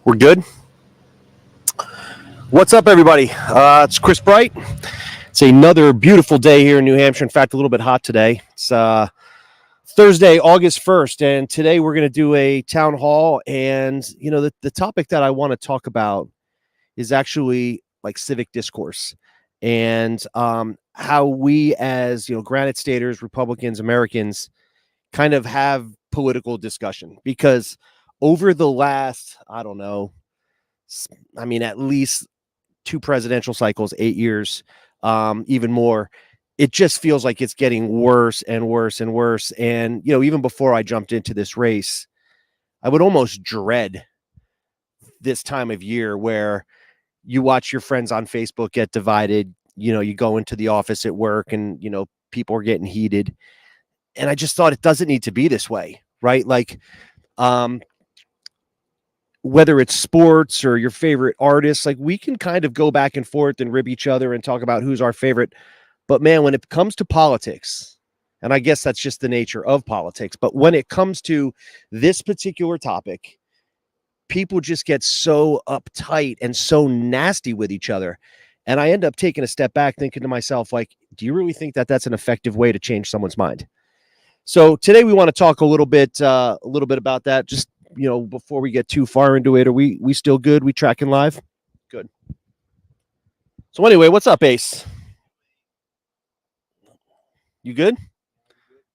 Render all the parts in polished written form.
We're good. What's up, everybody? It's Chris Bright. It's another beautiful day here in New Hampshire. In fact, a little bit hot today. It's Thursday, August 1st, and today we're going to do a town hall. And, you know, the topic that I want to talk about is actually like civic discourse and how we as, Granite Staters, Republicans, Americans kind of have political discussion. Because over the last, at least two presidential cycles, 8 years, even more, it just feels like it's getting worse and worse and worse. And, even before I jumped into this race, I would almost dread this time of year where you watch your friends on Facebook get divided. You go into the office at work and, people are getting heated. And I just thought it doesn't need to be this way, right? Like, whether it's sports or your favorite artists, like we can kind of go back and forth and rib each other and talk about who's our favorite. But man, when it comes to politics, and I guess that's just the nature of politics, but when it comes to this particular topic, people just get so uptight and so nasty with each other. And I end up taking a step back thinking to myself, like, do you really think that that's an effective way to change someone's mind? So today we want to talk a little bit about that. Just, before we get too far into it, are we still good? We tracking live? Good. So anyway, what's up, Ace? You good?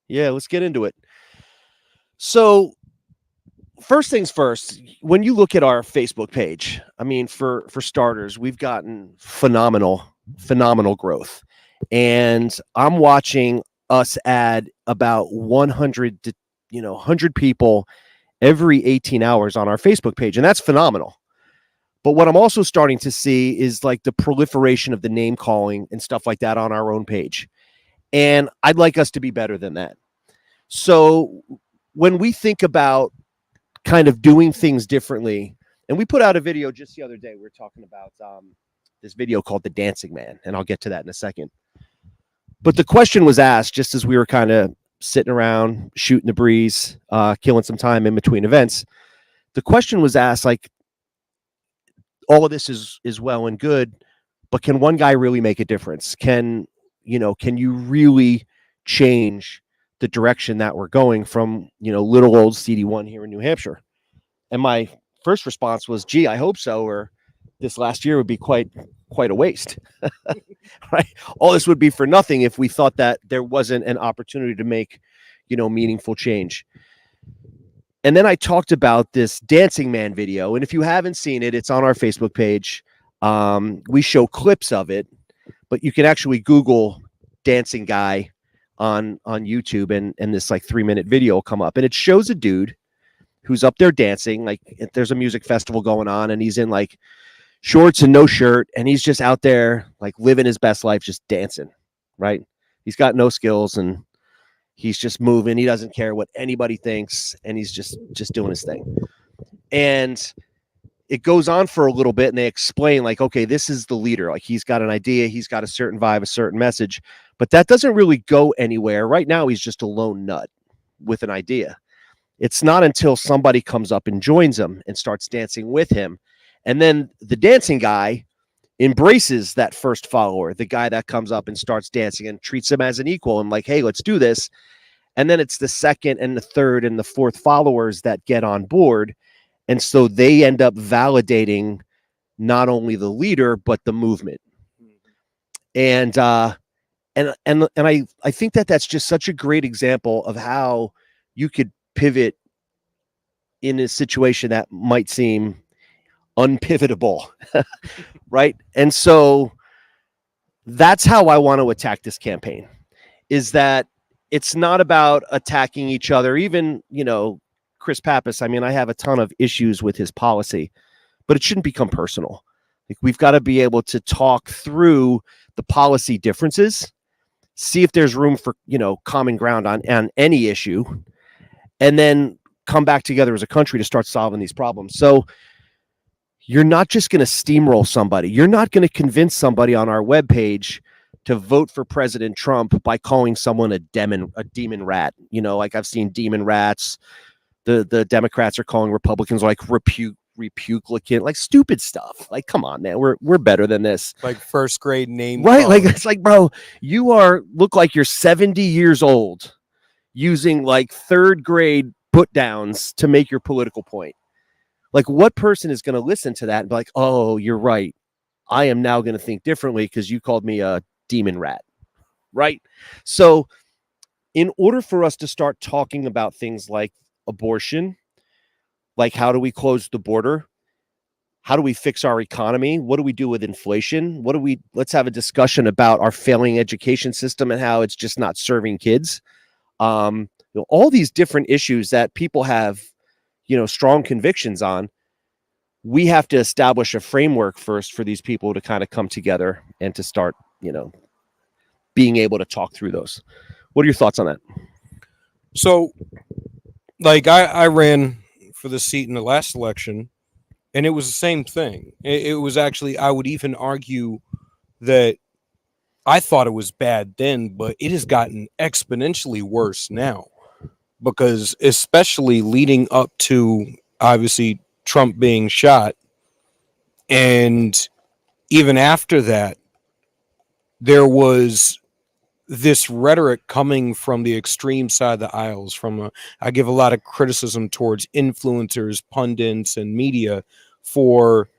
Yeah, let's get into it. So first things first, when you look at our Facebook page, I mean, for starters, we've gotten phenomenal growth. And I'm watching us add about 100 to 100 people every 18 hours on our Facebook page. And that's phenomenal. But what I'm also starting to see is like the proliferation of the name calling and stuff like that on our own page. And I'd like us to be better than that. So when we think about kind of doing things differently, and we put out a video just the other day, we were talking about this video called The Dancing Man, and I'll get to that in a second. But the question was asked just as we were kind of sitting around, shooting the breeze, killing some time in between events. The question was asked, like, all of this is well and good, but can one guy really make a difference? Can you really change the direction that we're going from, little old CD1 here in New Hampshire? And my first response was, gee, I hope so, or this last year would be quite a waste. Right? All this would be for nothing if we thought that there wasn't an opportunity to make, meaningful change. And then I talked about this Dancing Man video. And if you haven't seen it, it's on our Facebook page. We show clips of it, but you can actually Google dancing guy on YouTube and this like 3-minute video will come up. And it shows a dude who's up there dancing. Like there's a music festival going on and he's in like shorts and no shirt, and he's just out there like living his best life, just dancing, right? He's got no skills and he's just moving. He doesn't care what anybody thinks, and he's just doing his thing. And it goes on for a little bit, and they explain like, okay, this is the leader. Like he's got an idea, he's got a certain vibe, a certain message, but that doesn't really go anywhere. Right now, he's just a lone nut with an idea. It's not until somebody comes up and joins him and starts dancing with him. And then the dancing guy embraces that first follower, the guy that comes up and starts dancing and treats him as an equal and like, hey, let's do this. And then it's the second and the third and the fourth followers that get on board. And so they end up validating not only the leader, but the movement. And I think that that's just such a great example of how you could pivot in a situation that might seem unpivotable, right? And so that's how I want to attack this campaign, is that it's not about attacking each other. Even, Chris Pappas, I mean, I have a ton of issues with his policy, but it shouldn't become personal. Like we've got to be able to talk through the policy differences, see if there's room for, common ground on any issue, and then come back together as a country to start solving these problems. So you're not just going to steamroll somebody. You're not going to convince somebody on our webpage to vote for President Trump by calling someone a demon rat. Like I've seen demon rats. The Democrats are calling Republicans like repuglicant, like stupid stuff. Like, come on, man, we're better than this. Like first grade name, right? calling. Like, it's like, bro, you look like you're 70 years old using like third grade put downs to make your political point. Like, what person is going to listen to that and be like, oh, you're right, I am now going to think differently because you called me a demon rat, right? So in order for us to start talking about things like abortion, like how do we close the border, how do we fix our economy, what do we do with inflation, let's have a discussion about our failing education system and how it's just not serving kids. All these different issues that people have strong convictions on. We have to establish a framework first for these people to kind of come together and to start being able to talk through those. What are your thoughts on that? So, like, I ran for the seat in the last election, and it was the same thing. It was actually, I would even argue that I thought it was bad then, but it has gotten exponentially worse now, because especially leading up to, obviously, Trump being shot, and even after that, there was this rhetoric coming from the extreme side of the aisles. I give a lot of criticism towards influencers, pundits, and media for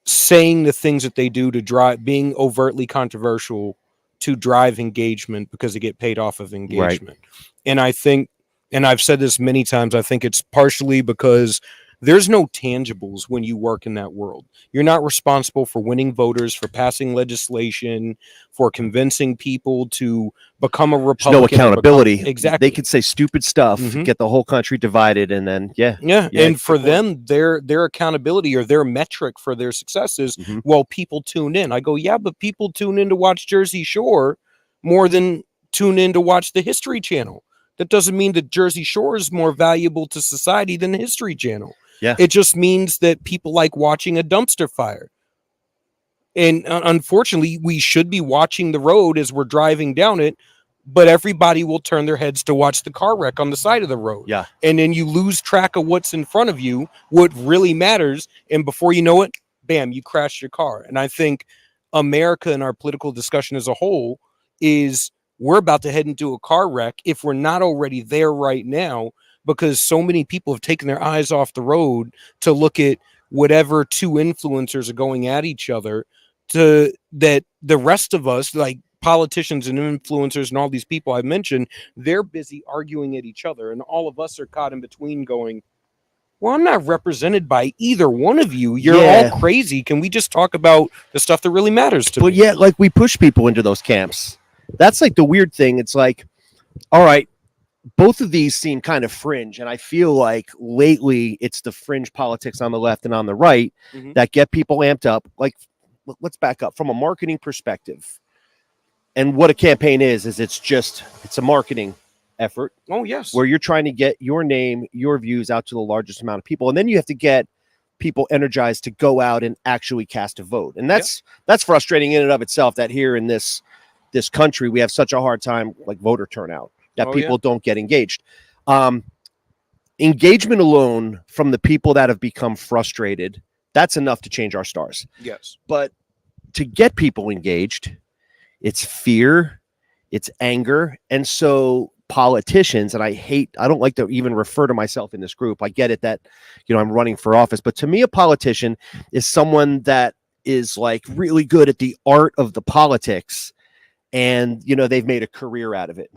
saying the things that they do to drive, being overtly controversial to drive engagement because they get paid off of engagement. Right. And I think, and I've said this many times, I think it's partially because there's no tangibles when you work in that world. You're not responsible for winning voters, for passing legislation, for convincing people to become a Republican. There's no accountability. Exactly. They could say stupid stuff, get the whole country divided, and then yeah. And for them, their accountability or their metric for their success is, well, people tune in. I go, yeah, but people tune in to watch Jersey Shore more than tune in to watch the History Channel. That doesn't mean that Jersey Shore is more valuable to society than the History Channel. Yeah. It just means that people like watching a dumpster fire. And unfortunately, we should be watching the road as we're driving down it, but everybody will turn their heads to watch the car wreck on the side of the road. Yeah. And then you lose track of what's in front of you, what really matters. And before you know it, bam, you crash your car. And I think America and our political discussion as a whole is we're about to head into a car wreck if we're not already there right now, because so many people have taken their eyes off the road to look at whatever two influencers are going at each other, to that the rest of us, like politicians and influencers and all these people I've mentioned, they're busy arguing at each other. And all of us are caught in between going, well, I'm not represented by either one of you. You're all crazy. Can we just talk about the stuff that really matters to me? But yeah, like we push people into those camps. That's like the weird thing. It's like, all right, both of these seem kind of fringe, and I feel like lately it's the fringe politics on the left and on the right that get people amped up. Like, let's back up from a marketing perspective. And what a campaign is it's a marketing effort. Oh, yes. Where you're trying to get your name, your views out to the largest amount of people. And then you have to get people energized to go out and actually cast a vote. And that's frustrating in and of itself, that here in this country, we have such a hard time, like voter turnout, that people don't get engaged. Engagement alone from the people that have become frustrated, that's enough to change our stars. Yes. But to get people engaged, it's fear, it's anger. And so politicians, and I don't like to even refer to myself in this group. I get it that, I'm running for office, but to me, a politician is someone that is like really good at the art of the politics, and, they've made a career out of it.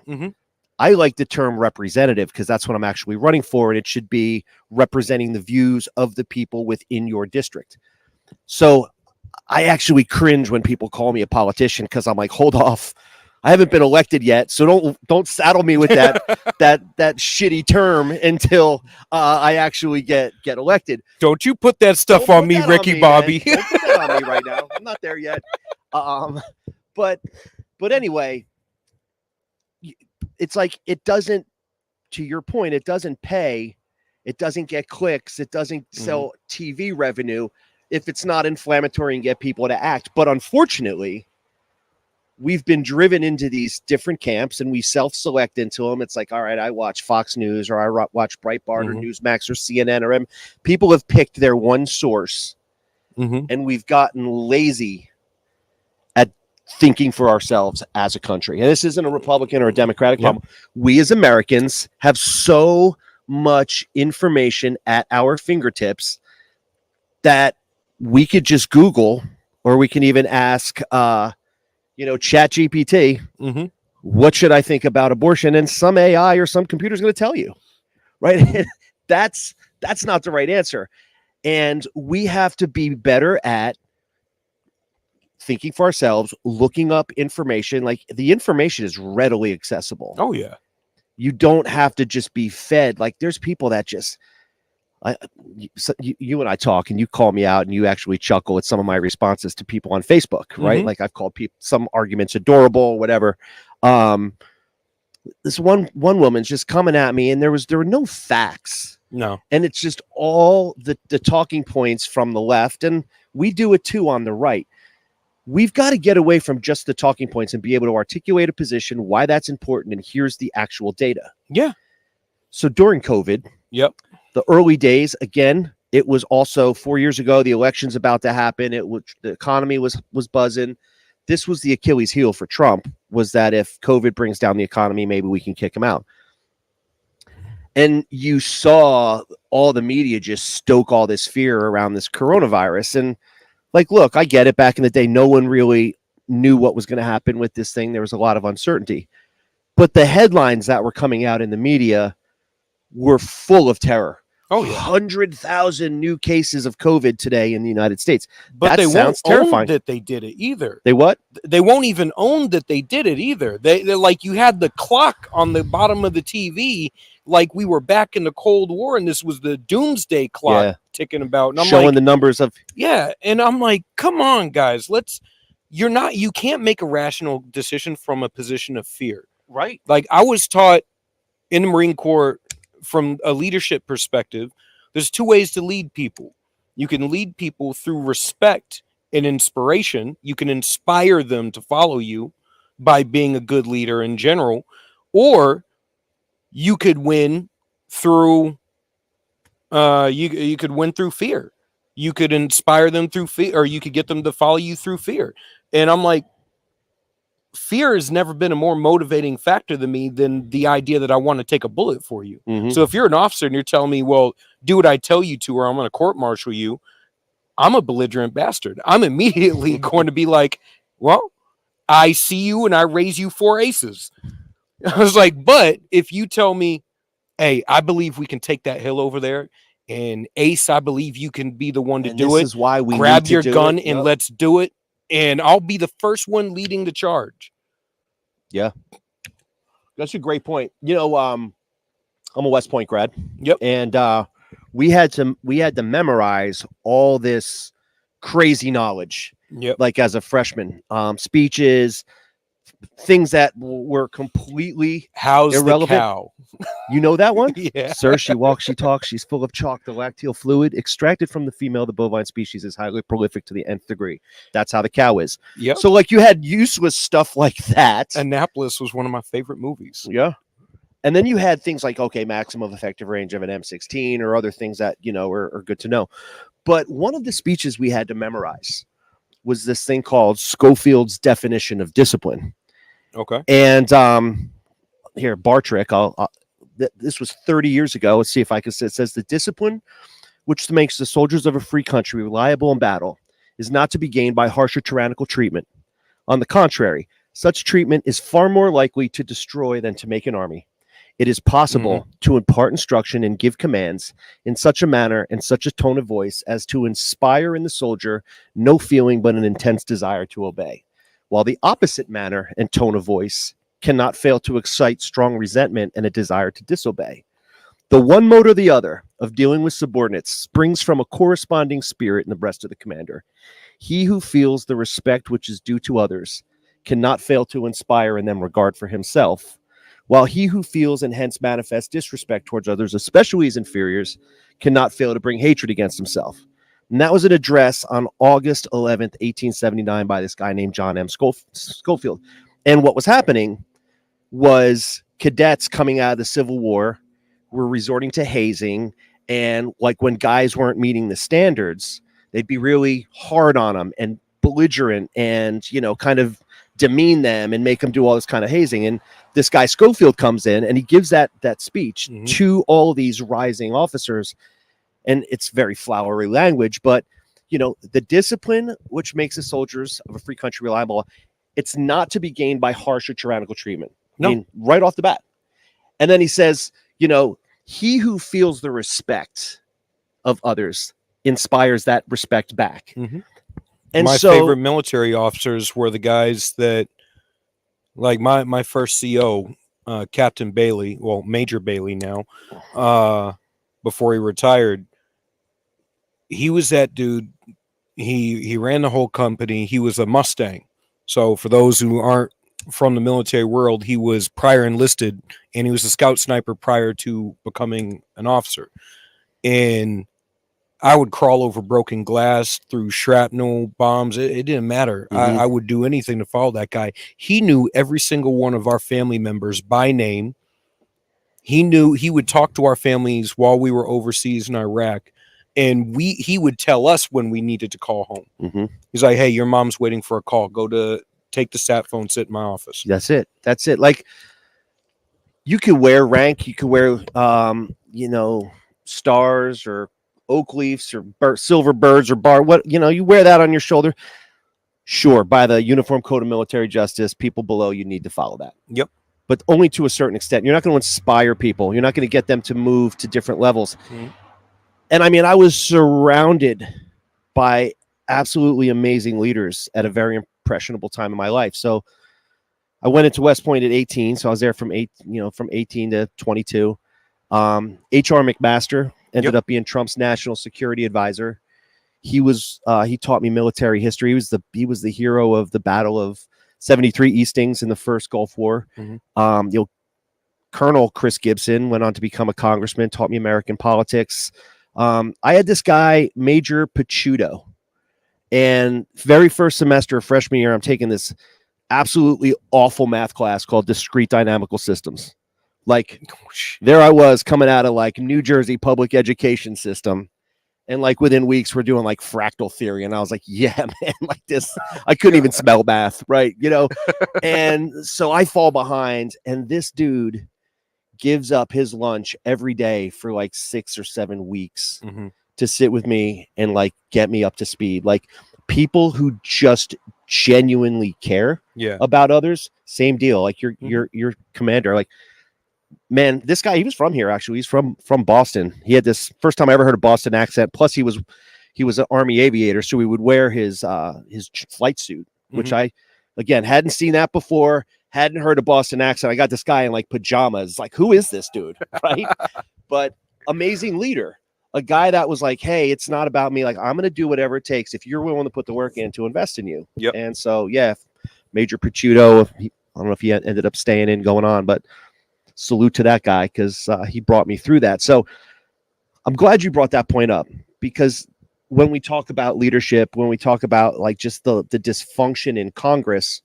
I like the term representative because that's what I'm actually running for, and it should be representing the views of the people within your district. So I actually cringe when people call me a politician because I'm like, hold off. I haven't been elected yet, so don't saddle me with that that shitty term until I actually get elected. Don't you put that stuff on me, Ricky Bobby. Don't put that on me right now. I'm not there yet. But anyway, it's like it doesn't, to your point, it doesn't pay, it doesn't get clicks, it doesn't sell TV revenue if it's not inflammatory and get people to act. But unfortunately, we've been driven into these different camps and we self-select into them. It's like, all right, I watch Fox News or I watch Breitbart or Newsmax or CNN or people have picked their one source and we've gotten lazy at thinking for ourselves as a country. And this isn't a Republican or a Democratic problem. We as Americans have so much information at our fingertips that we could just Google, or we can even ask, Chat GPT, what should I think about abortion? And some AI or some computer is going to tell you, right? That's not the right answer. And we have to be better at thinking for ourselves, looking up information. Like, the information is readily accessible. Oh, yeah. You don't have to just be fed. Like, there's people that just, you and I talk and you call me out and you actually chuckle at some of my responses to people on Facebook, right? Like, I've called some arguments adorable, whatever. This one woman's just coming at me and there were no facts. No. And it's just all the talking points from the left. And we do it too on the right. We've got to get away from just the talking points and be able to articulate a position, why that's important, and here's the actual data. Yeah. So during COVID, the early days, again, it was also 4 years ago, the election's about to happen. The economy was buzzing. This was the Achilles heel for Trump, was that if COVID brings down the economy, maybe we can kick him out. And you saw all the media just stoke all this fear around this coronavirus. And like, look, I get it. Back in the day, no one really knew what was going to happen with this thing. There was a lot of uncertainty. But the headlines that were coming out in the media were full of terror. Oh, yeah. 100,000 new cases of COVID today in the United States. But that sounds terrifying. Own that they did it either. They what? They won't even own that they did it either. They're like, you had the clock on the bottom of the TV, like we were back in the Cold War, and this was the doomsday clock ticking about. And I'm showing like, the numbers of and I'm like, come on, guys, you can't make a rational decision from a position of fear. Right. Like, I was taught in the Marine Corps, from a leadership perspective, there's two ways to lead people. You can lead people through respect and inspiration. You can inspire them to follow you by being a good leader in general, or you could win through you could win through fear. You could inspire them through fear, or you could get them to follow you through fear. And I'm like, fear has never been a more motivating factor to me than the idea that I want to take a bullet for you. So if you're an officer and you're telling me, well, do what I tell you to, or I'm going to court martial you, I'm a belligerent bastard. I'm immediately going to be like, well, I see you and I raise you 4 aces. I was like, but if you tell me, hey, I believe we can take that hill over there, and Ace, I believe you can be the one to do it. This is why we grab your gun and let's do it. And I'll be the first one leading the charge. Yeah. That's a great point. You know, I'm a West Point grad. Yep. And we had to memorize all this crazy knowledge. Yep. Like as a freshman, speeches, things that were completely irrelevant. The cow? You know that one? Yeah. Sir, she walks, she talks, she's full of chalk. The lacteal fluid extracted from the female of the bovine species is highly prolific to the nth degree. That's how the cow is. Yep. So like you had useless stuff like that. Annapolis was one of my favorite movies. Yeah. And then you had things like, okay, maximum effective range of an M16 or other things that, you know, are good to know. But one of the speeches we had to memorize was this thing called Schofield's definition of discipline. Okay. And here, bar trick. This was 30 years ago. Let's see if I can say it. Says the discipline which makes the soldiers of a free country reliable in battle is not to be gained by harsh or tyrannical treatment. On the contrary, such treatment is far more likely to destroy than to make an army. It is possible to impart instruction and give commands in such a manner and such a tone of voice as to inspire in the soldier no feeling but an intense desire to obey, while the opposite manner and tone of voice cannot fail to excite strong resentment and a desire to disobey. The one mode or the other of dealing with subordinates springs from a corresponding spirit in the breast of the commander. He who feels the respect which is due to others cannot fail to inspire in them regard for himself, while he who feels and hence manifests disrespect towards others, especially his inferiors, cannot fail to bring hatred against himself. And that was an address on August 11th, 1879 by this guy named John M. Schofield. And what was happening was cadets coming out of the Civil War were resorting to hazing. And like when guys weren't meeting the standards, they'd be really hard on them and belligerent and, kind of demean them and make them do all this kind of hazing. And this guy Schofield comes in and he gives that speech to all of these rising officers. And it's very flowery language, but the discipline which makes the soldiers of a free country reliable, it's not to be gained by harsh or tyrannical treatment. No. I mean, right off the bat. And then he says, he who feels the respect of others inspires that respect back. Mm-hmm. And my favorite military officers were the guys that, like my first CO, Captain Bailey, well, Major Bailey now, before he retired. He was that dude. He ran the whole company. He was a Mustang. So for those who aren't from the military world, he was prior enlisted, and he was a scout sniper prior to becoming an officer. And I would crawl over broken glass, through shrapnel, bombs. It didn't matter. Mm-hmm. I would do anything to follow that guy. He knew every single one of our family members by name. He would talk to our families while we were overseas in Iraq. And he would tell us when we needed to call home. Mm-hmm. He's like, hey, your mom's waiting for a call. Take the sat phone, sit in my office. That's it. Like, you could wear rank, you could wear, stars or oak leaves or silver birds or you wear that on your shoulder. Sure, by the Uniform Code of Military Justice, people below you need to follow that. Yep. But only to a certain extent. You're not going to inspire people. You're not going to get them to move to different levels. Mm-hmm. And I mean, I was surrounded by absolutely amazing leaders at a very impressionable time in my life. So I went into West Point at 18. So I was there from 18 to 22. H.R. McMaster ended up being Trump's national security advisor. He taught me military history. He was the hero of the Battle of 73 Eastings in the first Gulf War. Mm-hmm. Colonel Chris Gibson went on to become a congressman, taught me American politics. I had this guy, Major Picciuto, and very first semester of freshman year, I'm taking this absolutely awful math class called Discrete Dynamical Systems. Like, there I was coming out of like New Jersey public education system. And like within weeks, we're doing like fractal theory. And I was like, yeah, man, like this, I couldn't even smell math, right? And so I fall behind, and this dude gives up his lunch every day for like 6 or 7 weeks to sit with me and like get me up to speed. Like, people who just genuinely care about others, same deal. Like your commander, like, man, this guy, he was from here, actually. He's from Boston. He had this first time I ever heard a Boston accent. Plus he was an Army aviator. So he would wear his flight suit, which I, again, hadn't seen that before. Hadn't heard a Boston accent. I got this guy in like pajamas. Like, who is this dude? Right. But amazing leader, a guy that was like, hey, it's not about me. Like, I'm going to do whatever it takes if you're willing to put the work in to invest in you. Yep. And so, yeah, Major Picciuto, I don't know if he ended up staying in, going on, but salute to that guy, because he brought me through that. So I'm glad you brought that point up, because when we talk about leadership, when we talk about like just the dysfunction in Congress,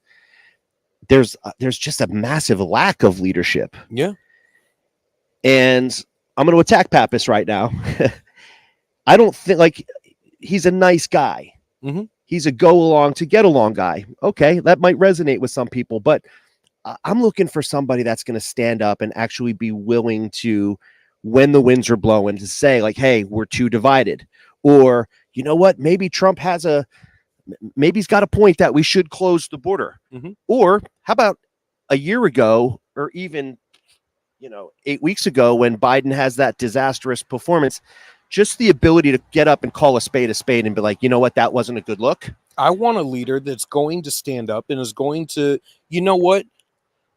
there's just a massive lack of leadership. Yeah. And I'm going to attack Pappas right now. I don't think, like, he's a nice guy. Mm-hmm. He's a go along to get along guy. Okay, that might resonate with some people, but I'm looking for somebody that's going to stand up and actually be willing to, when the winds are blowing, to say like, hey, we're too divided. Or, you know what, maybe Trump maybe he's got a point that we should close the border. Mm-hmm. Or how about a year ago, or even, 8 weeks ago, when Biden has that disastrous performance, just the ability to get up and call a spade and be like, you know what, that wasn't a good look. I want a leader that's going to stand up and is going to, you know what,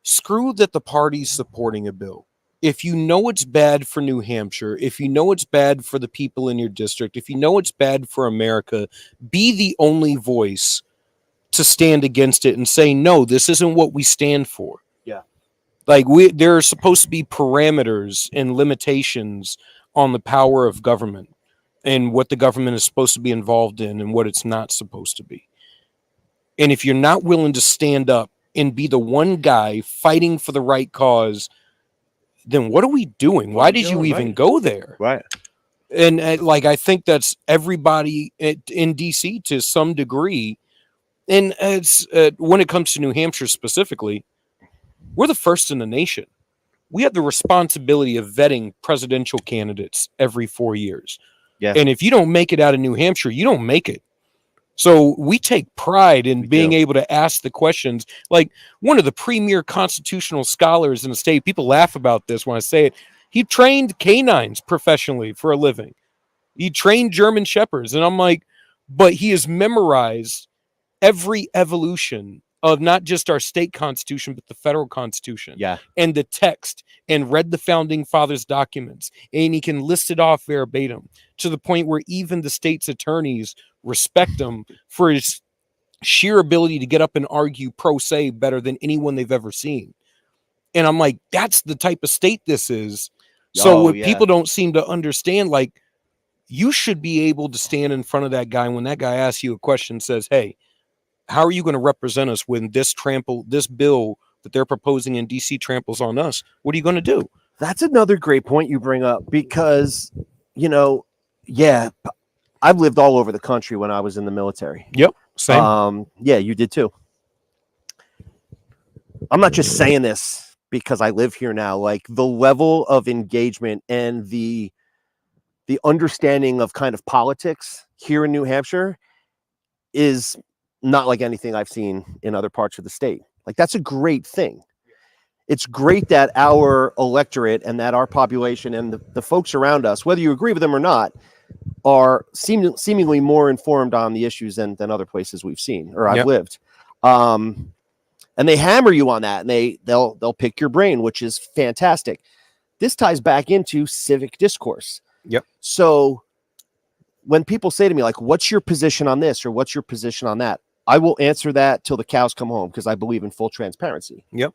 screw that the party's supporting a bill. If you know it's bad for New Hampshire, if you know it's bad for the people in your district, if you know it's bad for America, be the only voice to stand against it and say, no, this isn't what we stand for. Yeah. Like, there are supposed to be parameters and limitations on the power of government. and what the government is supposed to be involved in and what it's not supposed to be. And if you're not willing to stand up and be the one guy fighting for the right cause, then what are we doing? Why did you even go there? Right. And like, I think that's everybody in DC to some degree. And it's when it comes to New Hampshire specifically, we're the first in the nation. We have the responsibility of vetting presidential candidates every 4 years. Yeah. And if you don't make it out of New Hampshire, you don't make it. So we take pride in being able to ask the questions. Like, one of the premier constitutional scholars in the state, people laugh about this when I say it, he trained canines professionally for a living. He trained German shepherds. And I'm like, but he has memorized every evolution of not just our state constitution, but the federal constitution. Yeah. And the text, and read the founding fathers' documents. And he can list it off verbatim to the point where even the state's attorneys respect him for his sheer ability to get up and argue pro se better than anyone they've ever seen. And I'm like, that's the type of state this is. So what people don't seem to understand, like, you should be able to stand in front of that guy when that guy asks you a question, says, hey, how are you going to represent us when this bill that they're proposing in DC tramples on us? What are you going to do? That's another great point you bring up, because, I've lived all over the country when I was in the military. Yep. Same. Yeah, you did too. I'm not just saying this because I live here now. Like, the level of engagement and the understanding of kind of politics here in New Hampshire is not like anything I've seen in other parts of the state. Like, that's a great thing. It's great that our electorate and that our population and the folks around us, whether you agree with them or not, are seemingly more informed on the issues than other places we've seen or I've lived. And they hammer you on that, and they'll pick your brain, which is fantastic. This ties back into civic discourse. Yep. So when people say to me, like, what's your position on this or what's your position on that? I will answer that till the cows come home, because I believe in full transparency. Yep.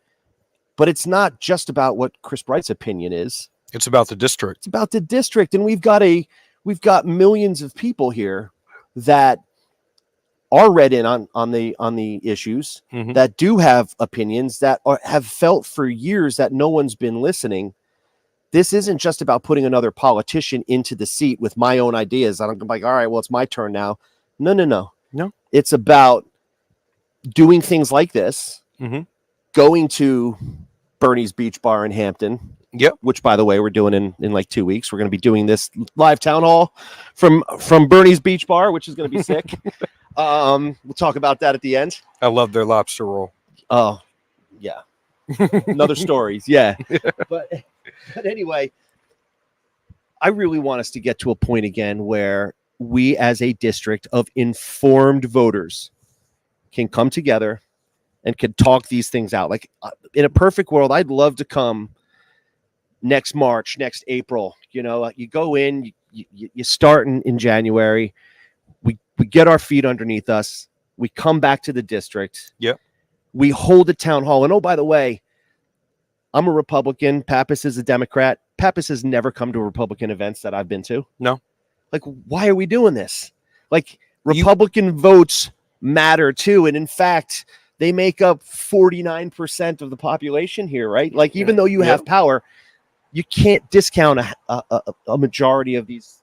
But it's not just about what Chris Bright's opinion is. It's about the district. It's about the district. And we've got millions of people here that are read in on the issues, that do have opinions, that have felt for years that no one's been listening. This isn't just about putting another politician into the seat with my own ideas. I'm like, all right, well, it's my turn now. No. It's about doing things like this, going to Bernie's Beach Bar in Hampton. Yep. Which, by the way, we're doing in like 2 weeks. We're going to be doing this live town hall from Bernie's Beach Bar, which is going to be sick. We'll talk about that at the end. I love their lobster roll. Oh, yeah. Another stories. Yeah. But anyway, I really want us to get to a point again where we, as a district of informed voters, can come together and can talk these things out. Like, in a perfect world, I'd love to come next March, next April. You go in, you start in January. We get our feet underneath us. We come back to the district. Yep. We hold a town hall. And, oh, by the way, I'm a Republican. Pappas is a Democrat. Pappas has never come to Republican events that I've been to. No. Like, why are we doing this? Like, Republican votes matter too. And in fact, they make up 49% of the population here, right? Like, even though you have power, you can't discount a majority of these,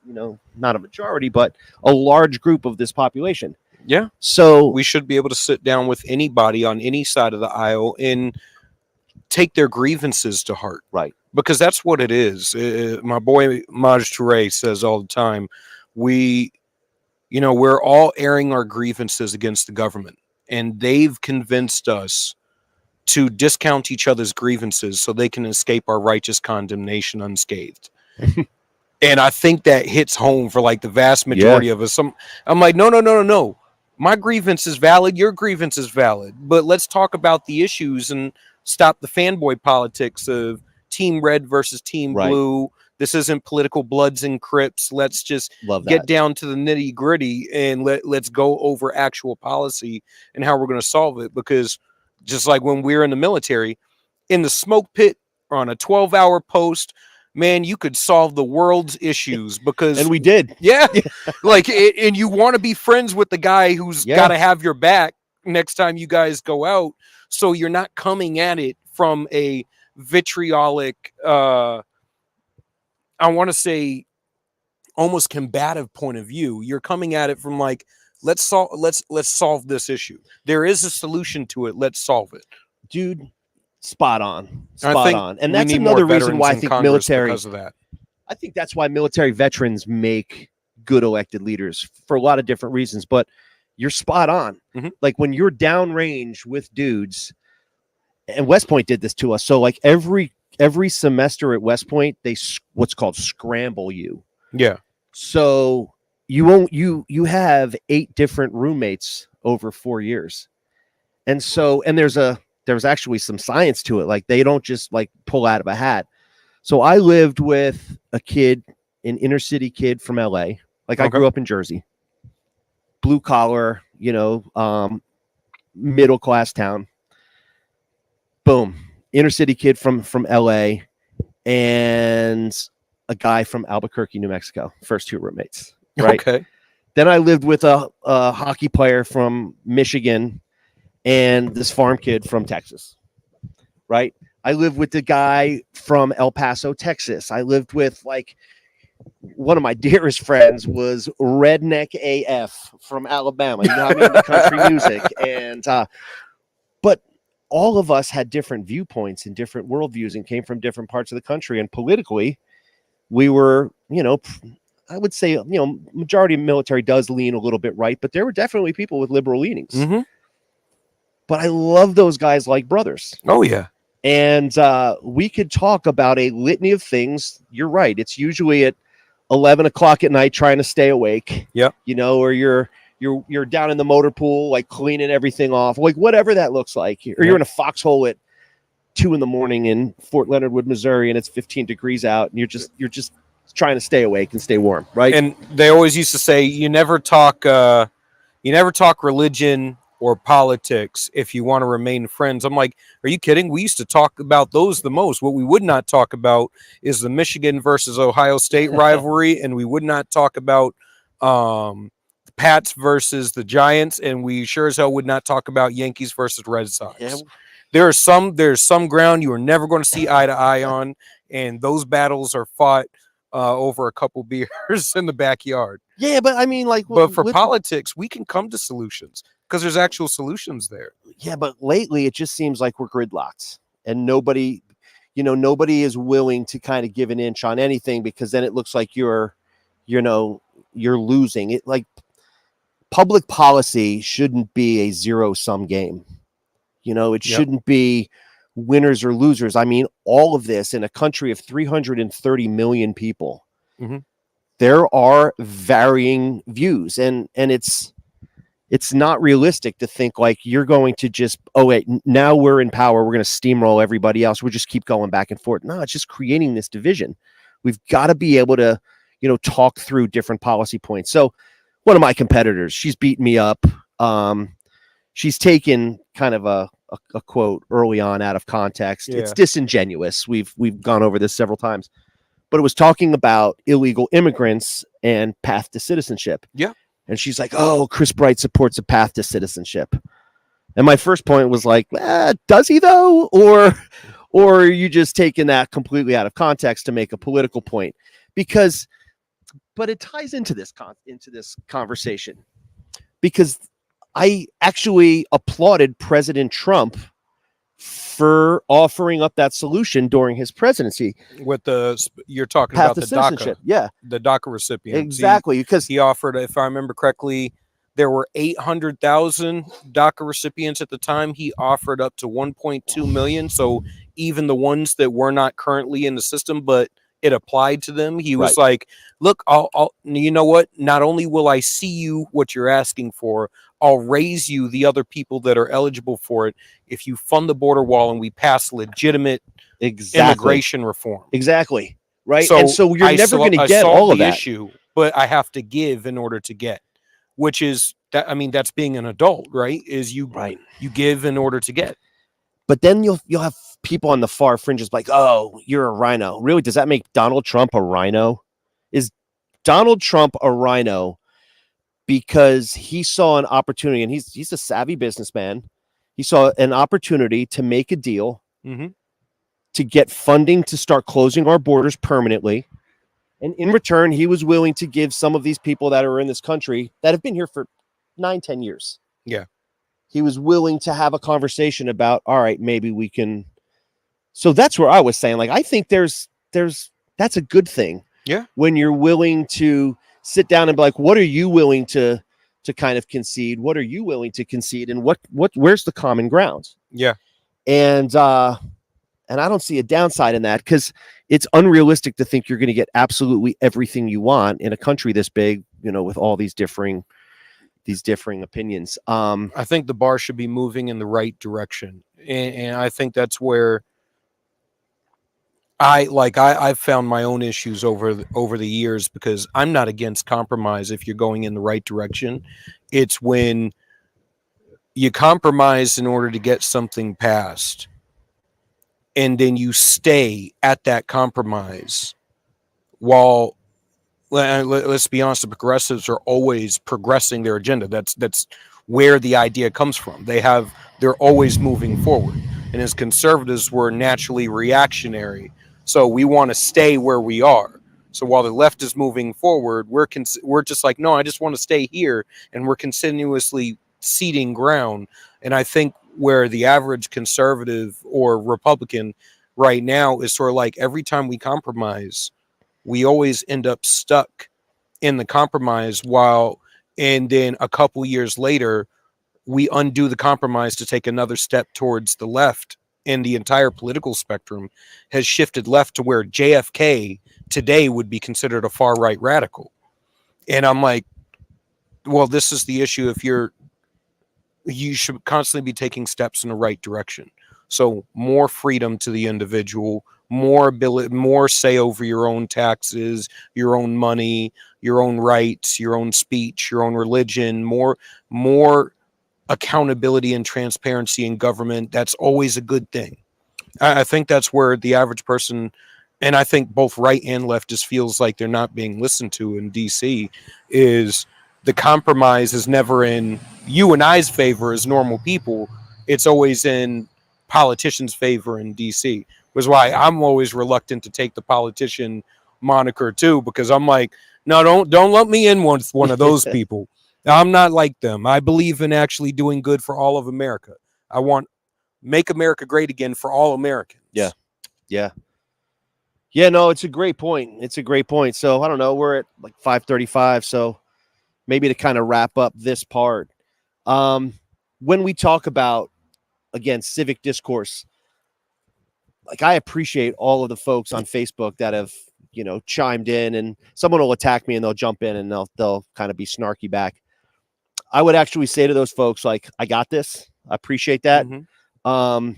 not a majority, but a large group of this population. Yeah. So we should be able to sit down with anybody on any side of the aisle and take their grievances to heart. Right. Because that's what it is. My boy Maj Toure says all the time, we're all airing our grievances against the government, and they've convinced us to discount each other's grievances so they can escape our righteous condemnation unscathed. And I think that hits home for like the vast majority of us. I'm like, no. My grievance is valid. Your grievance is valid. But let's talk about the issues and stop the fanboy politics of Team Red versus Team Blue. This isn't political Bloods and Crips. Let's just get down to the nitty gritty and let's go over actual policy and how we're going to solve it. Because just like when we're in the military, in the smoke pit or on a 12-hour post, man, you could solve the world's issues because And we did. yeah, like and you want to be friends with the guy who's Yeah. got to have your back next time you guys go out, so you're not coming at it from a vitriolic I want to say almost combative point of view. You're coming at it from like, let's solve this issue. There is a solution to it. Let's solve it. Dude, spot on. I Spot think on. And we that's need more another reason veterans why I in think Congress military, because of that. I think that's why military veterans make good elected leaders for a lot of different reasons. But you're spot on. Mhm. Like when you're downrange with dudes, and West Point did this to us. So like every semester at West Point, they what's called scramble you. Yeah. So you have 8 different roommates over 4 years. And so, and there's actually some science to it. Like they don't just like pull out of a hat. So I lived with a kid, an inner city kid from LA. Like I grew up in Jersey, blue collar, middle class town. Boom. Inner city kid from LA and a guy from Albuquerque, New Mexico. First 2 roommates. Right. Okay. Then I lived with a hockey player from Michigan and this farm kid from Texas. Right. I lived with the guy from El Paso, Texas. I lived with like one of my dearest friends was Redneck AF from Alabama. You know, I'm into country music. And, but all of us had different viewpoints and different worldviews and came from different parts of the country. And politically, we were, I would say, majority of military does lean a little bit right, but there were definitely people with liberal leanings. Mm-hmm. But I love those guys like brothers. Oh, yeah. And we could talk about a litany of things. You're right. It's usually at 11 o'clock at night trying to stay awake. Yeah. Or you're down in the motor pool, like cleaning everything off, like whatever that looks like. Or you're in a foxhole at 2 a.m. in Fort Leonard Wood, Missouri, and it's 15 degrees out, and you're just trying to stay awake and stay warm, right? And they always used to say, you never talk religion or politics if you want to remain friends. I'm like, are you kidding? We used to talk about those the most. What we would not talk about is the Michigan versus Ohio State rivalry, and we would not talk about the Pats versus the Giants, and we sure as hell would not talk about Yankees versus Red Sox. Yeah. There's some ground you are never going to see eye to eye on, and those battles are fought over a couple beers in the backyard. Yeah, but I mean, like, but for politics, we can come to solutions because there's actual solutions there. Yeah, but lately it just seems like we're gridlocked, and nobody is willing to kind of give an inch on anything, because then it looks like you're losing it. Like, public policy shouldn't be a zero-sum game. It shouldn't be winners or losers. I mean, all of this in a country of 330 million people, mm-hmm. there are varying views, and it's not realistic to think like you're going to just, oh wait, now we're in power, we're going to steamroll everybody else, we'll just keep going back and forth. No, it's just creating this division. We've got to be able to, talk through different policy points. So one of my competitors, she's beaten me up. She's taken kind of a quote early on out of context. Yeah. It's disingenuous. We've gone over this several times, but it was talking about illegal immigrants and path to citizenship. Yeah. And she's like, oh, Chris Bright supports a path to citizenship. And my first point was like, does he though? Or are you just taking that completely out of context to make a political point? But it ties into this conversation, because I actually applauded President Trump for offering up that solution during his presidency. With you're talking about the DACA, the DACA recipients. Exactly, because he offered, if I remember correctly, there were 800,000 DACA recipients at the time. He offered up to 1.2 million. So even the ones that were not currently in the system, but it applied to them, he was like, look, I'll you know what? Not only will I see you what you're asking for, I'll raise you the other people that are eligible for it if you fund the border wall and we pass legitimate immigration reform. Exactly. Right. So, and so you're never going to get all of that issue, but I have to give in order to get, which is that, I mean, that's being an adult, right? Is you give in order to get. But then you'll have people on the far fringes like, oh, you're a rhino. Really? Does that make Donald Trump a rhino? Is Donald Trump a rhino because he saw an opportunity, and he's a savvy businessman. He saw an opportunity to make a deal to get funding to start closing our borders permanently. And in return, he was willing to give some of these people that are in this country that have been here for 9-10 years. Yeah. He was willing to have a conversation about, all right, maybe we can. So that's where I was saying, like, I think that's a good thing. Yeah. When you're willing to sit down and be like, what are you willing to kind of concede? What are you willing to concede? And where's the common ground? Yeah. And I don't see a downside in that, because it's unrealistic to think you're going to get absolutely everything you want in a country this big, with all these differing opinions. I think the bar should be moving in the right direction. And I think that's where I've found my own issues over the years, because I'm not against compromise if you're going in the right direction. It's when you compromise in order to get something passed, and then you stay at that compromise while, let's be honest, the progressives are always progressing their agenda. That's where the idea comes from. They're always moving forward. And as conservatives, we're naturally reactionary. So we want to stay where we are. So while the left is moving forward, we're just like, no, I just want to stay here. And we're continuously ceding ground. And I think where the average conservative or Republican right now is sort of like, every time we compromise, we always end up stuck in the compromise, and then a couple years later, we undo the compromise to take another step towards the left. And the entire political spectrum has shifted left to where JFK today would be considered a far right radical. And I'm like, well, this is the issue. You should constantly be taking steps in the right direction. So more freedom to the individual, more ability, more say over your own taxes, your own money, your own rights, your own speech, your own religion, more accountability and transparency in government. That's always a good thing. I think that's where the average person, and I think both right and left, just feels like they're not being listened to in DC, is the compromise is never in you and I's favor as normal people. It's always in politicians' favor in DC. Was why I'm always reluctant to take the politician moniker too, because I'm like, no, don't let me in with one of those people. I'm not like them. I believe in actually doing good for all of America. I want make America great again for all Americans. Yeah. No, it's a great point. So I don't know. We're at like 5:35. So maybe to kind of wrap up this part, when we talk about, again, civic discourse, like, I appreciate all of the folks on Facebook that have, chimed in, and someone will attack me and they'll jump in and they'll kind of be snarky back. I would actually say to those folks, like, I got this. I appreciate that. Mm-hmm.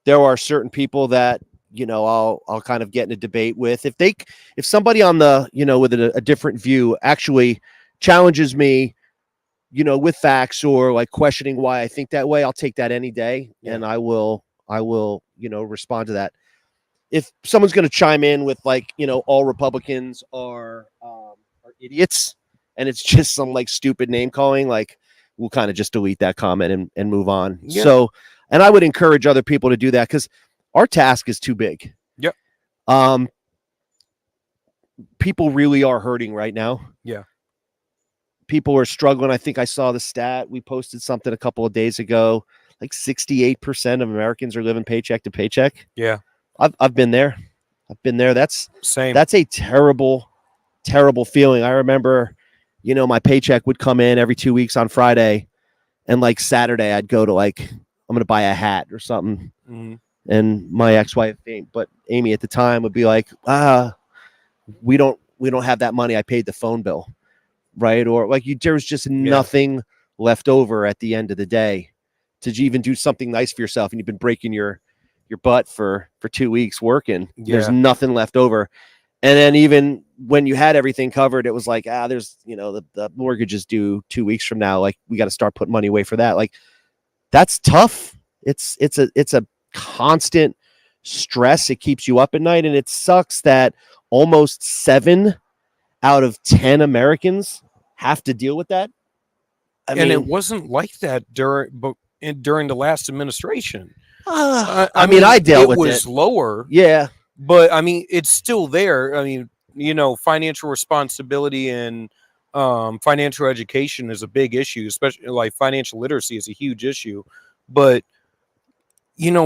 There are certain people that, I'll kind of get in a debate with. If somebody on the, with a different view actually challenges me, with facts or like questioning why I think that way, I'll take that any day. Yeah. And I will, respond to that. If someone's going to chime in with like, all Republicans are idiots, and it's just some like stupid name calling, like, we'll kind of just delete that comment and move on. Yeah. So, and I would encourage other people to do that, because our task is too big. Yep. People really are hurting right now. Yeah. People are struggling. I think I saw the stat. We posted something a couple of days ago. Like 68% of Americans are living paycheck to paycheck. Yeah. I've been there. That's same. That's a terrible, terrible feeling. I remember, my paycheck would come in every 2 weeks on Friday, and like Saturday I'd go to like, I'm going to buy a hat or something. Mm-hmm. And my ex-wife, Amy at the time, would be like, we don't have that money. I paid the phone bill. Right. Or like there's just nothing left over at the end of the day to even do something nice for yourself. And you've been breaking your butt for 2 weeks working. Yeah. There's nothing left over. And then even when you had everything covered, it was like, there's, the mortgage is due 2 weeks from now. Like, we got to start putting money away for that. Like, that's tough. It's a constant stress. It keeps you up at night, and it sucks that almost 7 out of 10 Americans have to deal with that. And it wasn't like that during the last administration. I mean, I dealt with it. It was lower. Yeah. But I mean, it's still there. I mean, financial responsibility and financial education is a big issue, especially like financial literacy is a huge issue. But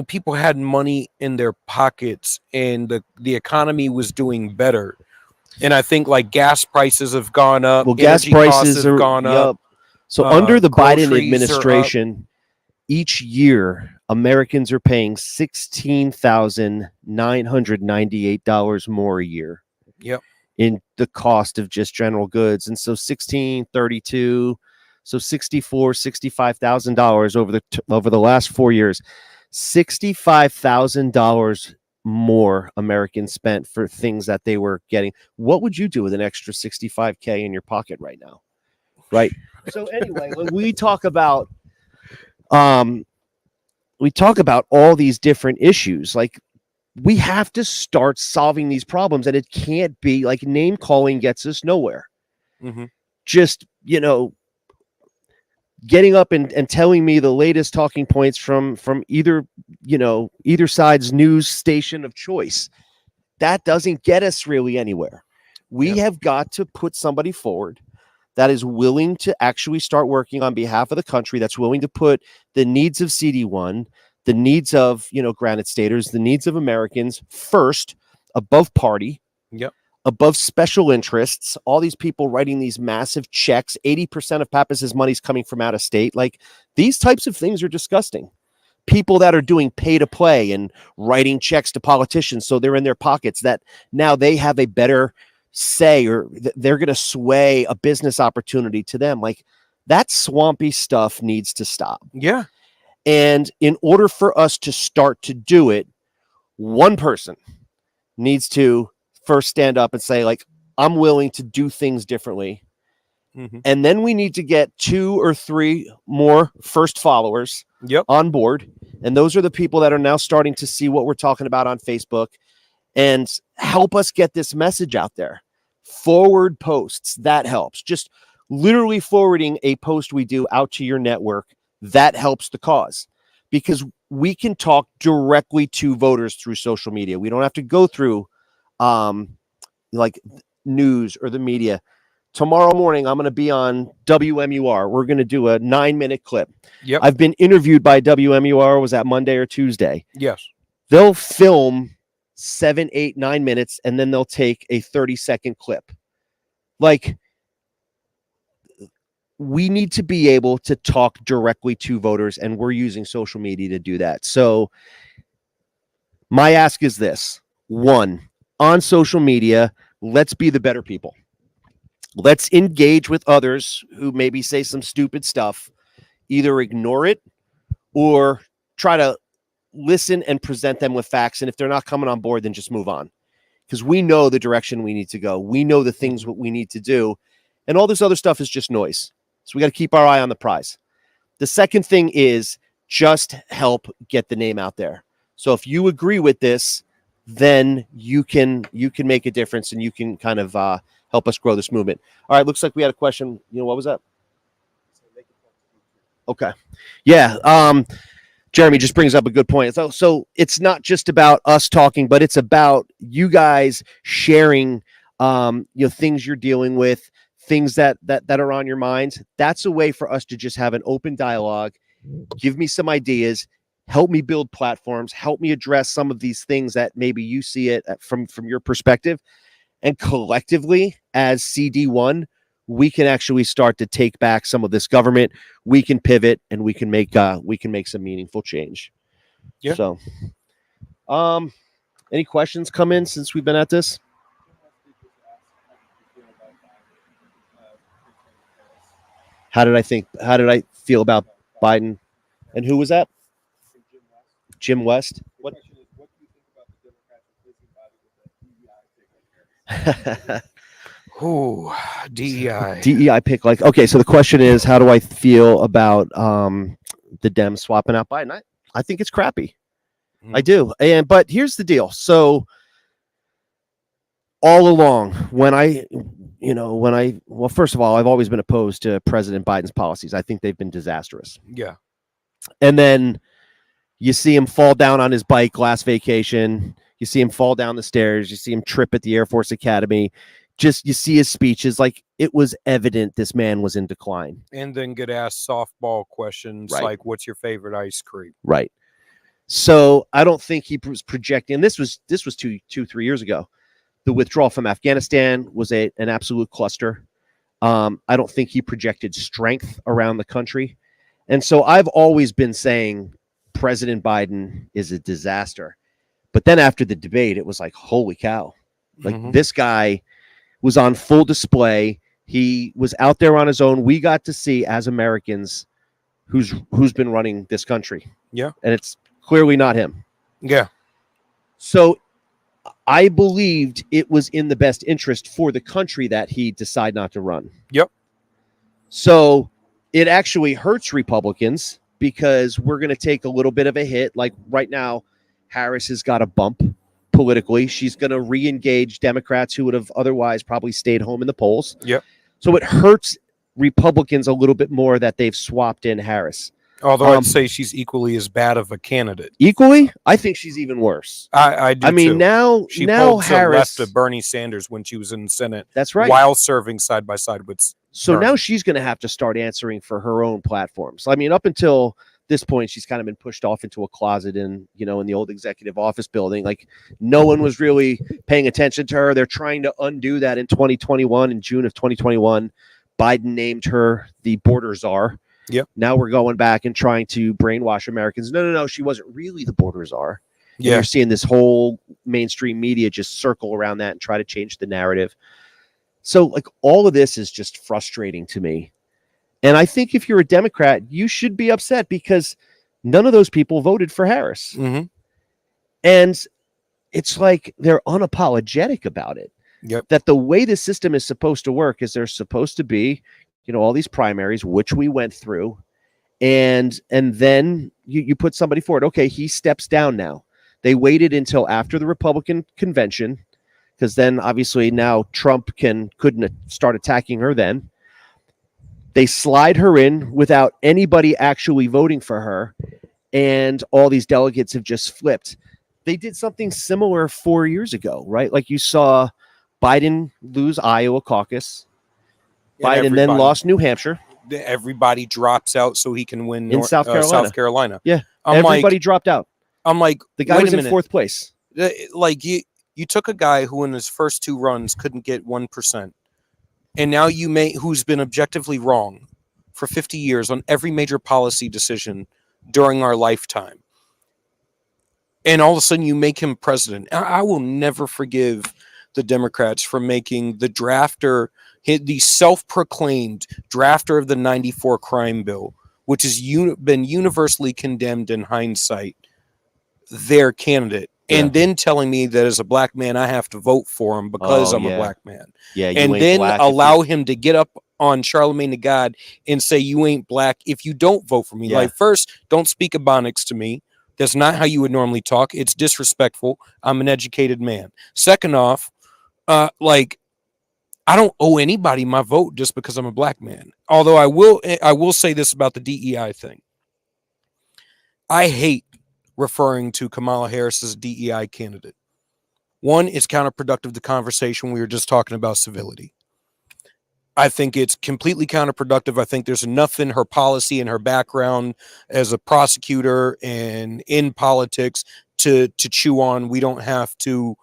people had money in their pockets, and the economy was doing better. And I think like gas prices have gone up. Well, gas prices have gone up. So under the Biden groceries administration, each year Americans are paying $16,998 more a year. Yep. In the cost of just general goods. And so 1632, so $65,000 over the last 4 years. $65,000 more Americans spent for things that they were getting. What would you do with an extra $65K in your pocket right now? Right. So anyway, when we talk about all these different issues, like we have to start solving these problems, and it can't be like name calling gets us nowhere. Mm-hmm. Just, getting up and telling me the latest talking points from either side's news station of choice, that doesn't get us really anywhere. We have got to put somebody forward that is willing to actually start working on behalf of the country, that's willing to put the needs of CD1, the needs of, Granite Staters, the needs of Americans first, above party, above special interests, all these people writing these massive checks. 80% of Pappas's money is coming from out of state. Like, these types of things are disgusting. People that are doing pay to play and writing checks to politicians so they're in their pockets, that now they have a better say, or they're going to sway a business opportunity to them. Like, that swampy stuff needs to stop. Yeah. And in order for us to start to do it, one person needs to first stand up and say, like, I'm willing to do things differently. Mm-hmm. And then we need to get 2 or 3 more first followers on board. And those are the people that are now starting to see what we're talking about on Facebook and help us get this message out there. Forward posts, that helps. Just literally forwarding a post we do out to your network, that helps the cause, because we can talk directly to voters through social media. We don't have to go through like news or the media. Tomorrow morning, I'm going to be on WMUR. We're going to do a 9-minute clip. Yep. I've been interviewed by WMUR. Was that Monday or Tuesday? Yes. They'll film 7, 8, 9 minutes, and then they'll take a 30-second clip. Like, we need to be able to talk directly to voters, and we're using social media to do that. So my ask is this. 1, on social media, let's be the better people. Let's engage with others who maybe say some stupid stuff. Either ignore it or try to listen and present them with facts. And if they're not coming on board, then just move on. Because we know the direction we need to go. We know the things what we need to do. And all this other stuff is just noise. So we got to keep our eye on the prize. The second thing is just help get the name out there. So if you agree with this, then you can make a difference, and you can kind of help us grow this movement. All right, looks like we had a question. What was that? Okay. Yeah. Jeremy just brings up a good point. So it's not just about us talking, but it's about you guys sharing things you're dealing with, things that are on your minds. That's a way for us to just have an open dialogue. Give me some ideas. Help me build platforms. Help me address some of these things that maybe you see it from your perspective. And collectively, as CD1, we can actually start to take back some of this government. We can pivot, and we can make some meaningful change. Yeah. So, any questions come in since we've been at this? How did I feel about Biden? And who was that? Jim West. What do you think about the Democrats Oh, DEI. DEI pick. Like, okay, so the question is, how do I feel about the Dems swapping out Biden? I think it's crappy. I do. But here's the deal. So all along, well, first of all, I've always been opposed to President Biden's policies. I think they've been disastrous. Yeah. And then you see him fall down on his bike last vacation. You see him fall down the stairs. You see him trip at the Air Force Academy. Just you see his speeches. Like, it was evident this man was in decline. And then get asked softball questions like, what's your favorite ice cream? Right. So I don't think he was projecting. And this was 3 years ago. The withdrawal from Afghanistan was an absolute cluster. I don't think he projected strength around the country. And so I've always been saying President Biden is a disaster. But then after the debate, it was like, holy cow. Like, this guy was on full display. He was out there on his own. We got to see, as Americans, who's been running this country. Yeah. And it's clearly not him. Yeah. So I believed it was in the best interest for the country that he decide not to run. Yep. So it actually hurts Republicans because we're going to take a little bit of a hit. Like right now, Harris has got a bump politically. She's going to re-engage Democrats who would have otherwise probably stayed home in the polls. Yep. So it hurts Republicans a little bit more that they've swapped in Harris. Although I'd say she's equally as bad of a candidate. Equally? I think she's even worse. I do. I mean, too. now Harris left of Bernie Sanders when she was in the Senate. That's right. While serving side by side with. So Bernie. now she's going to have to start answering for her own platforms. I mean, up until this point, she's kind of been pushed off into a closet in the old executive office building. Like, no one was really paying attention to her. They're trying to undo that in 2021. In June of 2021, Biden named her the border czar. Yep. Now we're going back and trying to brainwash Americans. No. She wasn't really the border czar. Yeah. And you're seeing this whole mainstream media just circle around that and try to change the narrative. So, like, all of this is just frustrating to me. And I think if you're a Democrat, you should be upset because none of those people voted for Harris. Mm-hmm. And it's like they're unapologetic about it. Yep. That the way the system is supposed to work is there's supposed to be, all these primaries, which we went through. And then you put somebody forward. Okay, he steps down now. They waited until after the Republican convention because then obviously now Trump couldn't start attacking her then. They slide her in without anybody actually voting for her, and all these delegates have just flipped. They did something similar 4 years ago, right? Like you saw Biden lose Iowa caucus. Biden then lost New Hampshire. Everybody drops out so he can win in South Carolina. Yeah, everybody dropped out. I'm like, the guy was in fourth place. Like you took a guy who in his first two runs couldn't get 1%. And now who's been objectively wrong for 50 years on every major policy decision during our lifetime. And all of a sudden you make him president. I will never forgive the Democrats for making the drafter, the self-proclaimed drafter of the 94 crime bill, which has been universally condemned in hindsight, their candidate. Yeah. And then telling me that as a black man, I have to vote for him because I'm a black man. Yeah, and then allow him to get up on Charlemagne the God and say, you ain't black if you don't vote for me. Yeah. Like, first, don't speak Ebonics to me. That's not how you would normally talk. It's disrespectful. I'm an educated man. Second off, I don't owe anybody my vote just because I'm a black man. Although I will say this about the DEI thing. I hate referring to Kamala Harris as a DEI candidate. One, it's counterproductive to conversation. We were just talking about civility. I think it's completely counterproductive. I think there's enough in her policy and her background as a prosecutor and in politics to chew on. We don't have to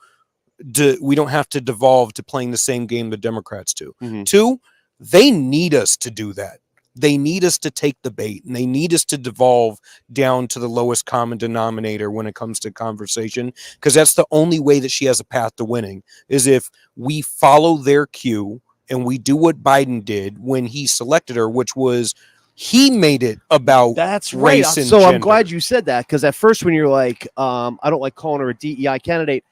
devolve to playing the same game the Democrats do. Mm-hmm. Two, they need us to do that. They need us to take the bait, and they need us to devolve down to the lowest common denominator when it comes to conversation, because that's the only way that she has a path to winning, is if we follow their cue and we do what Biden did when he selected her, which was he made it about race and so gender. I'm glad you said that, because at first when you're like, I don't like calling her a DEI candidate,